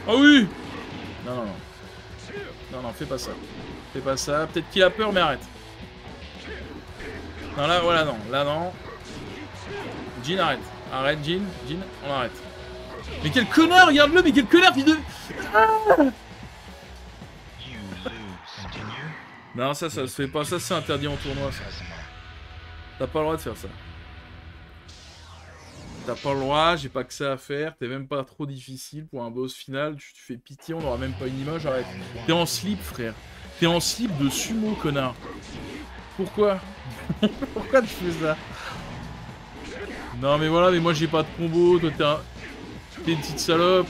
Oh oui. Non. Non, fais pas ça. Fais pas ça. Peut-être qu'il a peur, mais arrête. Non, là, voilà, non. Là, non. Jin, arrête. Arrête, Jin, on arrête. Mais quel connard, regarde-le, mais quel connard, fils de... Ah non, ça se fait pas. Ça, c'est interdit en tournoi, ça. T'as pas le droit de faire ça. T'as pas le droit, j'ai pas que ça à faire. T'es même pas trop difficile pour un boss final. Tu fais pitié, on aura même pas une image, arrête. T'es en slip, frère. T'es en slip de sumo, connard. Pourquoi? Pourquoi tu fais ça? Non, mais voilà, mais moi j'ai pas de combo. Toi, t'es une petite salope.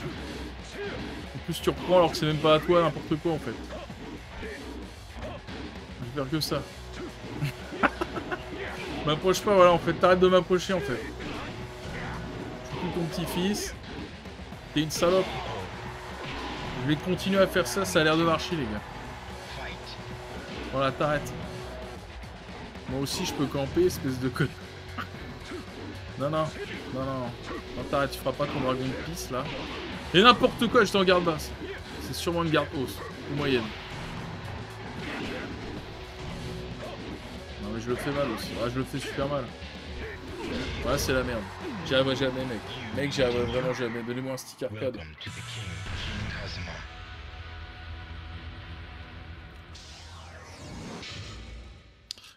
En plus, tu reprends alors que c'est même pas à toi, n'importe quoi en fait. Je vais faire que ça. M'approche pas, voilà, en fait, t'arrêtes de m'approcher en fait. Je suis ton petit-fils. T'es une salope. Je vais continuer à faire ça, ça a l'air de marcher les gars. Voilà, t'arrêtes. Moi aussi je peux camper, espèce de con. Non, non, non, non, non, t'arrêtes, tu feras pas ton dragon de pisse là. Et n'importe quoi, j'étais en garde basse. C'est sûrement une garde hausse, ou moyenne. Non mais je le fais mal aussi, ah, je le fais super mal. Ouais, c'est la merde. J'y arriverai jamais mec. Mec, j'y arriverai vraiment jamais. Donnez-moi un stick arcade.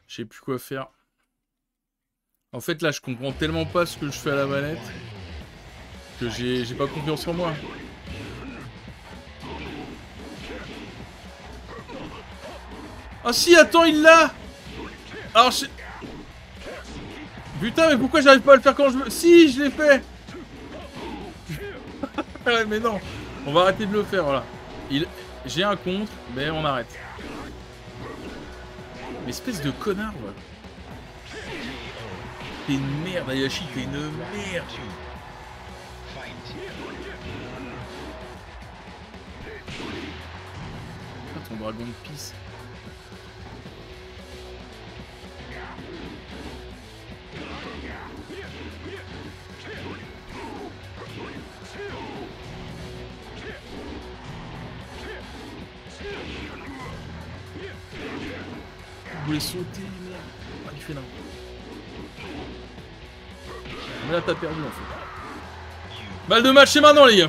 Je sais plus quoi faire. En fait là je comprends tellement pas ce que je fais à la manette que j'ai pas confiance en moi. Ah si, attends, il l'a. Alors je... Putain, mais pourquoi j'arrive pas à le faire quand je veux... Si, je l'ai fait. Ouais, mais non, on va arrêter de le faire, voilà. J'ai un contre, mais on arrête. Mais espèce de connard, ouais. T'es une merde, Hayashi, t'es une merde. Ah, ton dragon de pisse. Je voulais sauter, merde. Ah, il fait là. Mais là, t'as perdu en fait. Balle de match, c'est maintenant, les gars.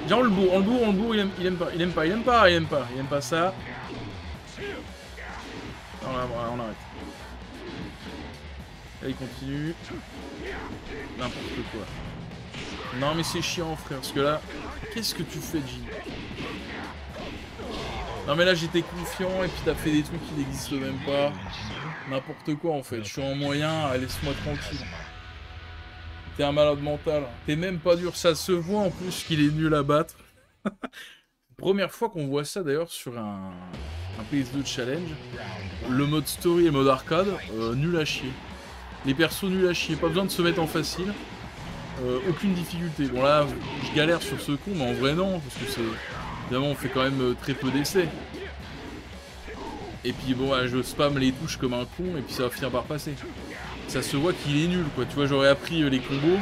Genre, on le bourre, il aime pas ça. Non, là, on arrête. Là, il continue. N'importe quoi. Non, mais c'est chiant, frère, parce que là, qu'est-ce que tu fais, Jin? Non, mais là, j'étais confiant, et puis t'as fait des trucs qui n'existent même pas. N'importe quoi, en fait. Je suis en moyen, laisse-moi tranquille. T'es un malade mental. T'es même pas dur. Ça se voit en plus qu'il est nul à battre. Première fois qu'on voit ça d'ailleurs sur un PS2 challenge. Le mode story et le mode arcade, nul à chier. Les persos nuls à chier. Pas besoin de se mettre en facile. Aucune difficulté. Bon là, je galère sur ce con, mais en vrai non. Parce que c'est... Évidemment, on fait quand même très peu d'essais. Et puis bon, je spam les touches comme un con et puis ça va finir par passer. Ça se voit qu'il est nul quoi, tu vois, j'aurais appris les combos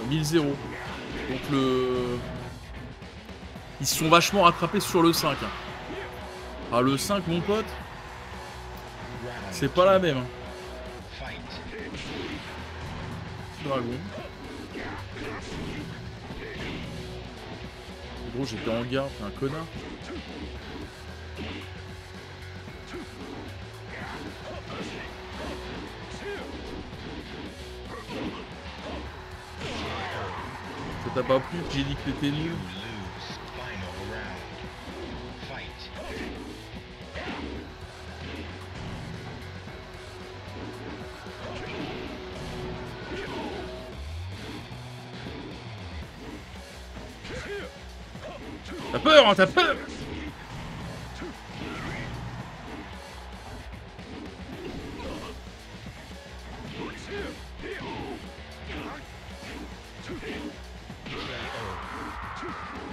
1000-0. Donc ils se sont vachement rattrapés sur le 5. Hein. Ah le 5 mon pote, c'est pas la même. Hein. Dragon. Gros j'étais en garde, t'es un connard. Ça t'a pas plu que j'ai dit que t'étais nul? T'as peur, hein, t'as peur!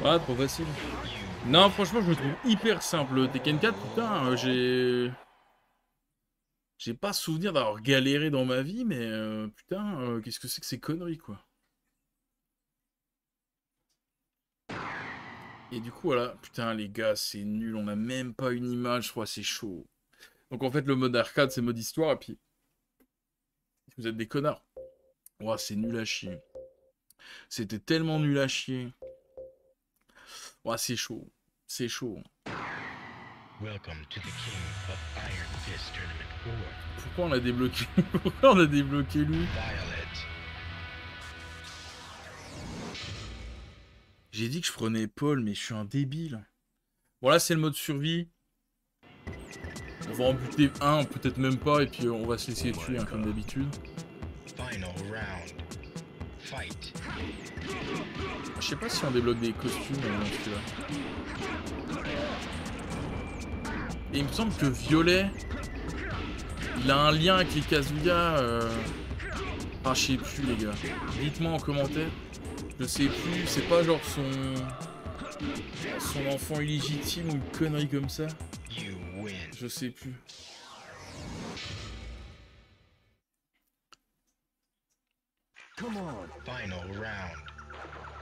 Ah, trop facile. Non, franchement, je le trouve hyper simple. Tekken 4, putain, j'ai pas souvenir d'avoir galéré dans ma vie, mais putain, qu'est-ce que c'est que ces conneries, quoi. Et du coup, voilà, putain, les gars, c'est nul, on a même pas une image, je crois, c'est chaud. Donc en fait, le mode arcade, c'est mode histoire, et puis... Vous êtes des connards. Ouah, c'est nul à chier. C'était tellement nul à chier. Ouah, c'est chaud. C'est chaud. Pourquoi on a débloqué... Pourquoi on a débloqué lui? J'ai dit que je prenais Paul, mais je suis un débile. Bon là c'est le mode survie. On va en buter un, peut-être même pas, et puis on va se laisser tuer hein, comme d'habitude. Je sais pas si on débloque des costumes dans celui-là. Et il me semble que Violet, il a un lien avec les Kazuya. Ah je sais plus les gars. Dites-moi en commentaire. Je sais plus, c'est pas genre son enfant illégitime ou une connerie comme ça. Je sais plus. Come on. Final round.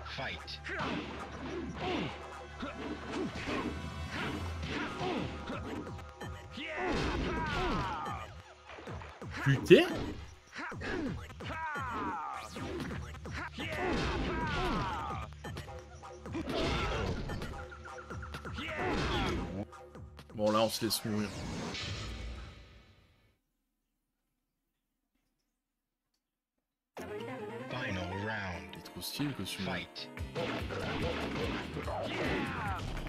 Fight. Putain. Bon là on se laisse mourir. Final round. Il est trop stylé que celui-là.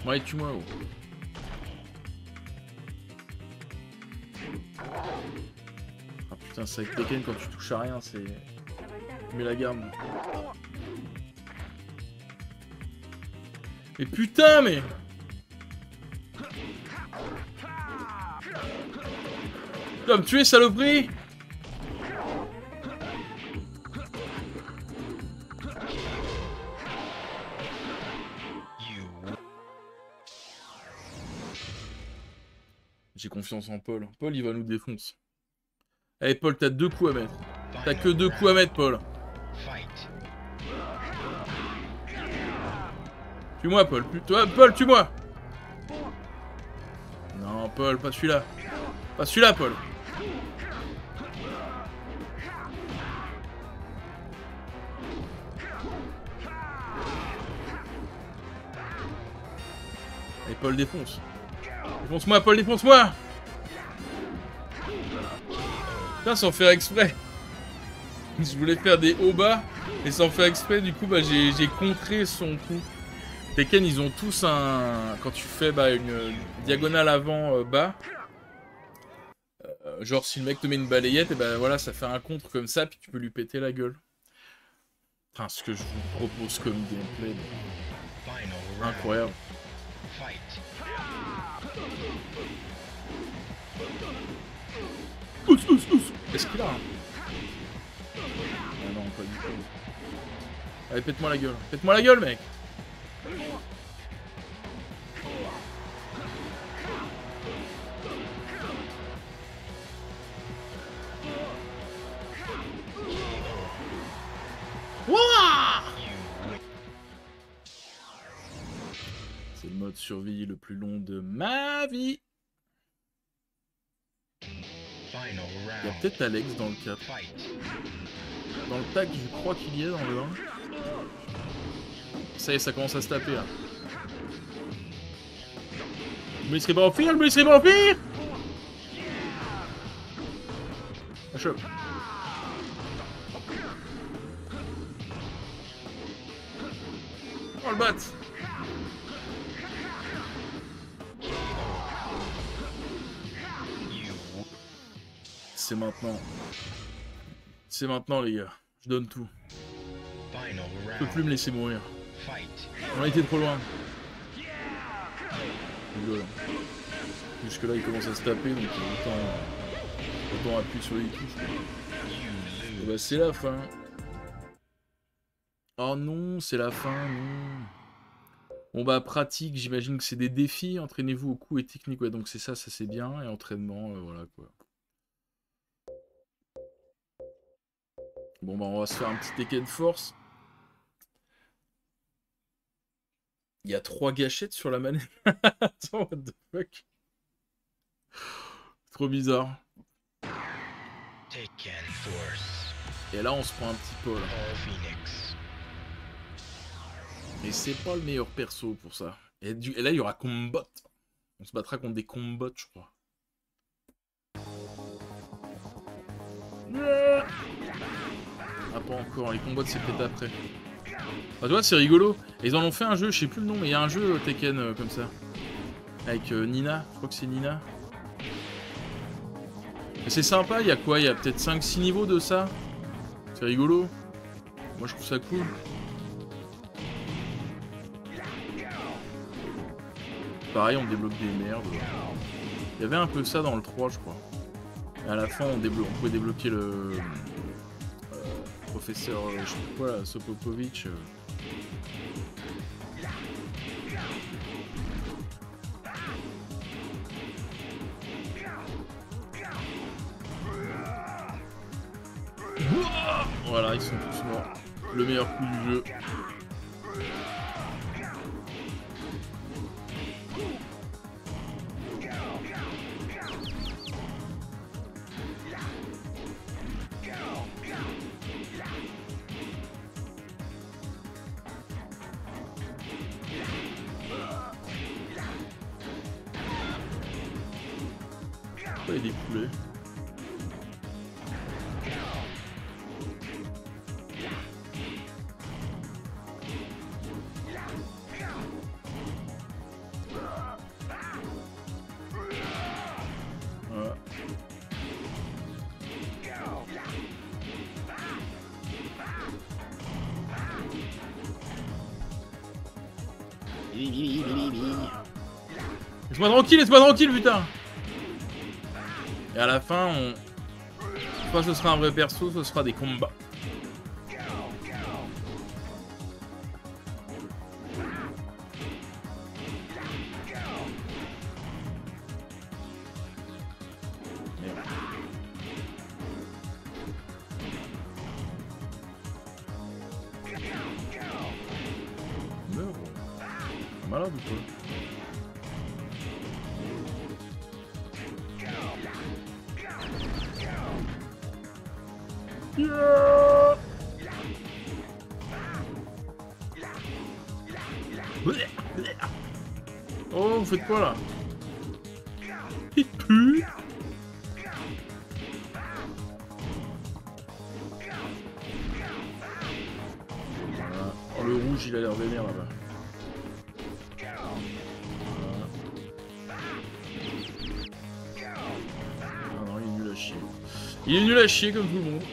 Ouais, tue-moi. Oh. Ah putain, c'est avec Tekken quand tu touches à rien, c'est... Tu mets la gamme. Mais putain, mais... Tu vas me tuer, saloperie! J'ai confiance en Paul. Paul, il va nous défoncer. Allez, Paul, t'as 2 coups à mettre. T'as que 2 coups à mettre, Paul. Tue-moi, Paul. Toi, Paul, tue-moi. Non, Paul, pas celui-là. Pas celui-là, Paul. Allez, Paul, défonce. Défonce-moi, Paul, défonce-moi. Putain, sans faire exprès. Je voulais faire des hauts bas, et sans faire exprès, du coup, bah, j'ai contré son coup. Tekken, ils ont tous un... Quand tu fais bah, une diagonale avant bas, genre si le mec te met une balayette, et bah voilà, ça fait un contre comme ça, puis tu peux lui péter la gueule. Enfin, ce que je vous propose comme gameplay. Incroyable. Est-ce qu'il a un... Ah non, pas du tout. Allez, pète-moi la gueule. Pète-moi la gueule, mec. C'est le mode survie le plus long de ma vie. Il y a peut-être Alex dans le 4. Dans le pack, je crois qu'il y est dans le 1. Ça y est, ça commence à se taper là. Je me laisserai pas en pire, je me laisserai pas en pire. Ah, chope. Oh le bat. C'est maintenant. C'est maintenant les gars. Je donne tout. Je peux plus me laisser mourir. On a été trop loin. Voilà. Jusque là il commence à se taper donc autant appuyer sur les touches. Et bah c'est la fin. Oh non, c'est la fin, non. Bon bah pratique, j'imagine que c'est des défis. Entraînez-vous au coup et technique. Ouais, donc c'est ça c'est bien. Et entraînement, voilà quoi. Bon bah on va se faire un petit Tekken Force. Il y a 3 gâchettes sur la manette. Attends, what the fuck. Trop bizarre. Tekken Force. Et là on se prend un petit Paul. Et c'est pas le meilleur perso pour ça. Et là il y aura Combat. On se battra contre des Combats je crois. Ah pas encore, les combats c'est peut-être après. Ah tu vois c'est rigolo. Et ils en ont fait un jeu, je sais plus le nom, mais il y a un jeu Tekken comme ça. Avec Nina, je crois que c'est Nina. Et c'est sympa, il y a quoi? Il y a peut-être 5-6 niveaux de ça. C'est rigolo. Moi je trouve ça cool. Pareil on débloque des merdes. Il y avait un peu ça dans le 3 je crois. Et à la fin on pouvait débloquer le... professeur, je sais pas quoi là, Sopopovitch. Voilà, ils sont tous morts. Le meilleur coup du jeu. Pourquoi il y a des poulets? Laisse-moi tranquille, putain. Et à la fin, soit ce sera un vrai perso, soit ce sera des combats. Merde. Meurs. Malade ou quoi? Oh, vous faites quoi là? Il pue. Voilà. Oh, le rouge il a l'air vénère là-bas. Ah non, il est nul à chier. Il est nul à chier comme tout le monde.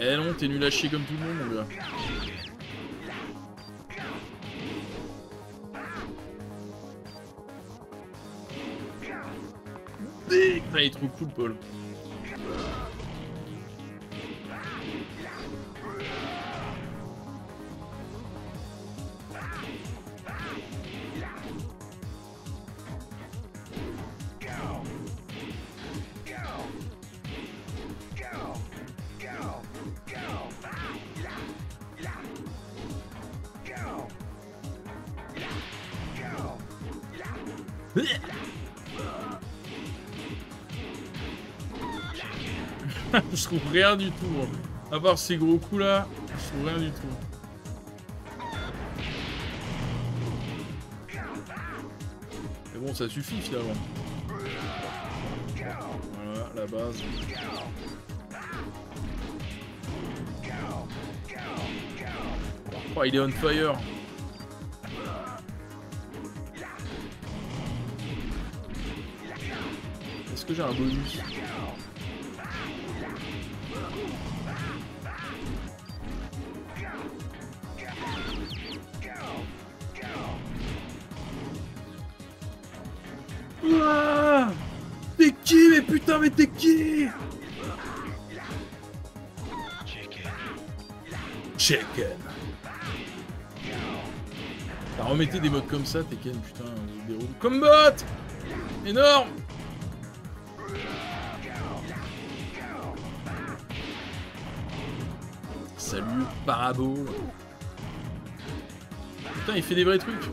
Eh non, t'es nul à chier comme tout le monde, mon gars. Ah, il est trop cool, Paul. Je trouve rien du tout, hein. À part ces gros coups là, je trouve rien du tout. Mais bon, ça suffit finalement. Voilà, la base. Oh, il est on fire. Est-ce que j'ai un bonus? Ah, t'es qui? Mais putain, mais t'es qui? Chicken. T'as remetté des modes comme ça, Tekken, putain, déroule. Combat! Énorme! Salut, Parabole. Putain, il fait des vrais trucs.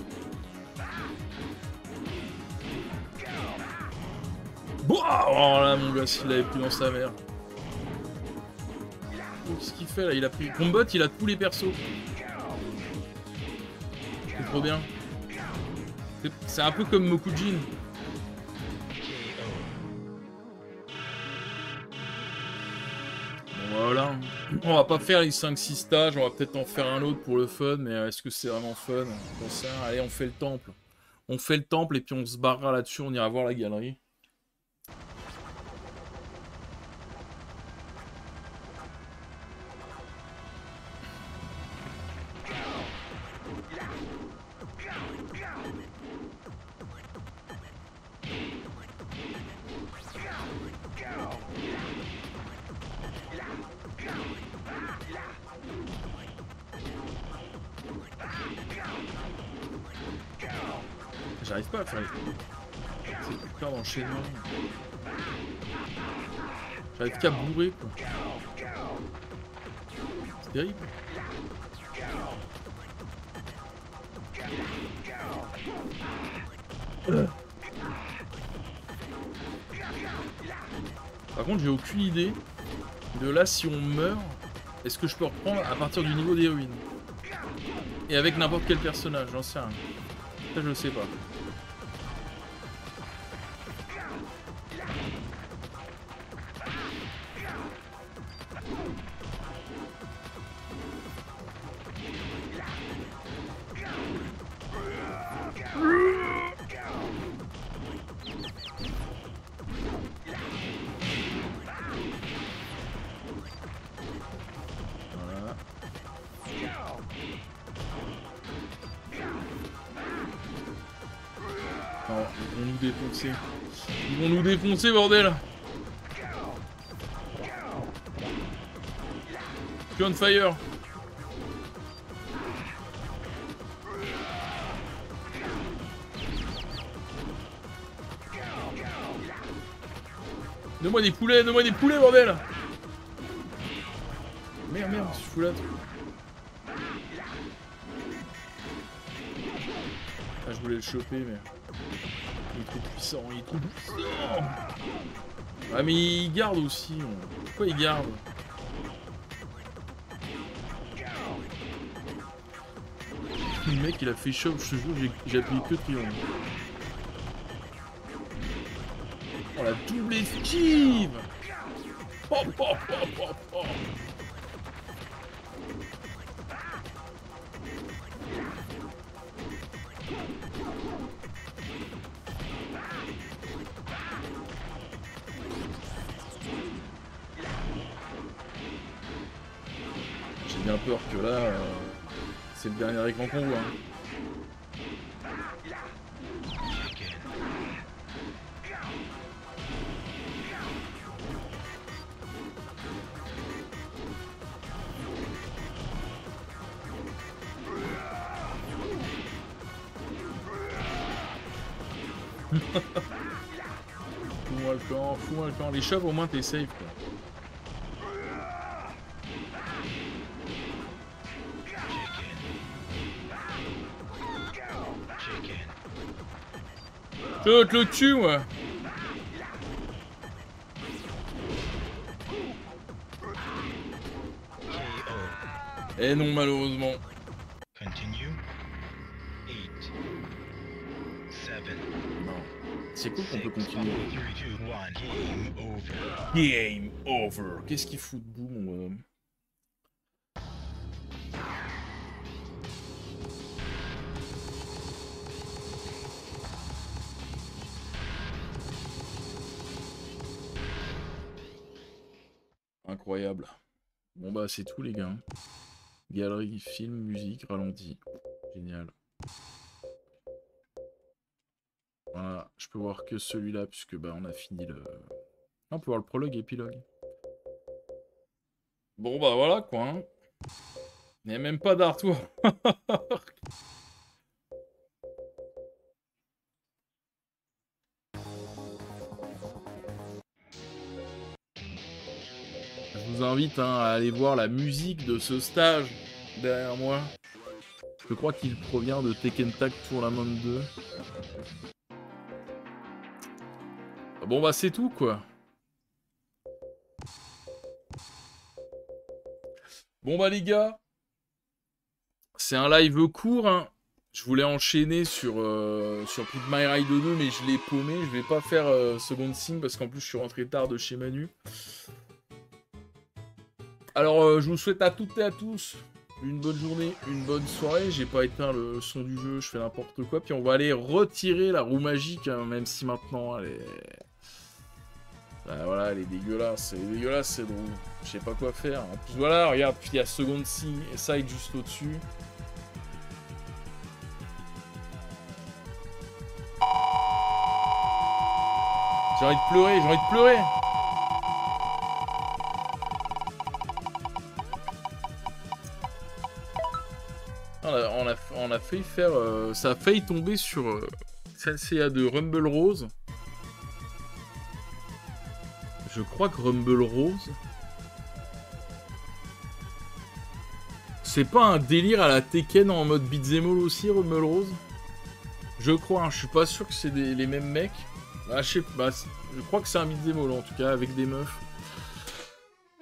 Oh là, mon gars, s'il l'avait pris dans sa mère. Oh, qu'est-ce qu'il fait là? Il a pris Combat, il a tous les persos. C'est trop bien. C'est un peu comme Mokujin. Bon, voilà. On va pas faire les 5-6 stages, on va peut-être en faire un autre pour le fun, mais est-ce que c'est vraiment fun? Allez, on fait le temple. On fait le temple et puis on se barrera là-dessus, on ira voir la galerie. J'arrive pas à faire les... C'est putain d'enchaînement. J'arrive qu'à bourrer quoi. C'est terrible. Par contre j'ai aucune idée de là si on meurt, est-ce que je peux reprendre à partir du niveau d'héroïne? Et avec n'importe quel personnage, j'en sais rien. Ça je sais pas. Ils vont nous défoncer, bordel. Je suis on fire. Donne-moi des poulets, bordel. Merde, je suis fou là. Ah, je voulais le choper, mais... Il est trop puissant, Ah mais il garde aussi. Pourquoi il garde? Le mec il a fait chaud, je te jure, j'ai appuyé que triangle. Oh la double esquive. J'ai bien peur que là, c'est le dernier écran qu'on voit. Fous-moi le camp. Les chauves au moins t'es safe quoi. Je te le tue moi. Et non malheureusement. C'est cool qu'on peut continuer. Game over. Qu'est-ce qu'il fout debout mon bonhomme? Incroyable. Bon bah c'est tout les gars. Galerie, film, musique, ralenti. Génial. Voilà, je peux voir que celui-là puisque bah on a fini le... On peut voir le prologue et épilogue. Bon bah voilà quoi. Hein. Il n'y a même pas d'artwork. Je vous invite hein, à aller voir la musique de ce stage derrière moi. Je crois qu'il provient de Tekken Tag Tournament 2. Bon bah c'est tout quoi. Bon bah les gars, c'est un live court. Hein. Je voulais enchaîner sur Pit My Ride 2 mais je l'ai paumé. Je vais pas faire Second Sin parce qu'en plus je suis rentré tard de chez Manu. Alors je vous souhaite à toutes et à tous une bonne journée, une bonne soirée. J'ai pas éteint le son du jeu, je fais n'importe quoi. Puis on va aller retirer la roue magique, hein, même si maintenant elle est... Bah, voilà, elle est dégueulasse, c'est drôle. Je sais pas quoi faire. En plus, voilà, regarde, puis il y a Second Sin et Side juste au-dessus. J'ai envie de pleurer, On a failli faire... ça a failli tomber sur Sensei A2, Rumble Rose. Je crois que Rumble Rose... C'est pas un délire à la Tekken en mode beat'em all aussi, Rumble Rose? Je crois, hein, je suis pas sûr que c'est les mêmes mecs. Ah, je crois que c'est un beat'em all en tout cas, avec des meufs.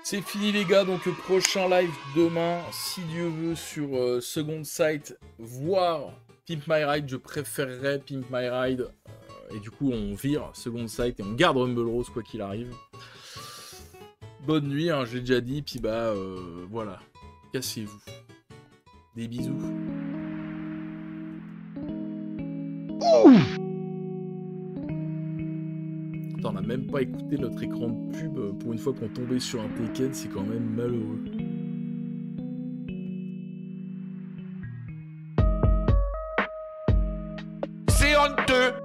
C'est fini les gars, donc prochain live demain, si Dieu veut, sur Second Sight, voire Pimp My Ride. Je préférerais Pimp My Ride. Et du coup, on vire Second Sight et on garde Rumble Rose quoi qu'il arrive. Bonne nuit, hein, j'ai déjà dit, puis bah voilà. Cassez-vous. Des bisous. Attends, on n'a même pas écouté notre écran de pub pour une fois qu'on tombait sur un Tekken, c'est quand même malheureux. C'est honteux.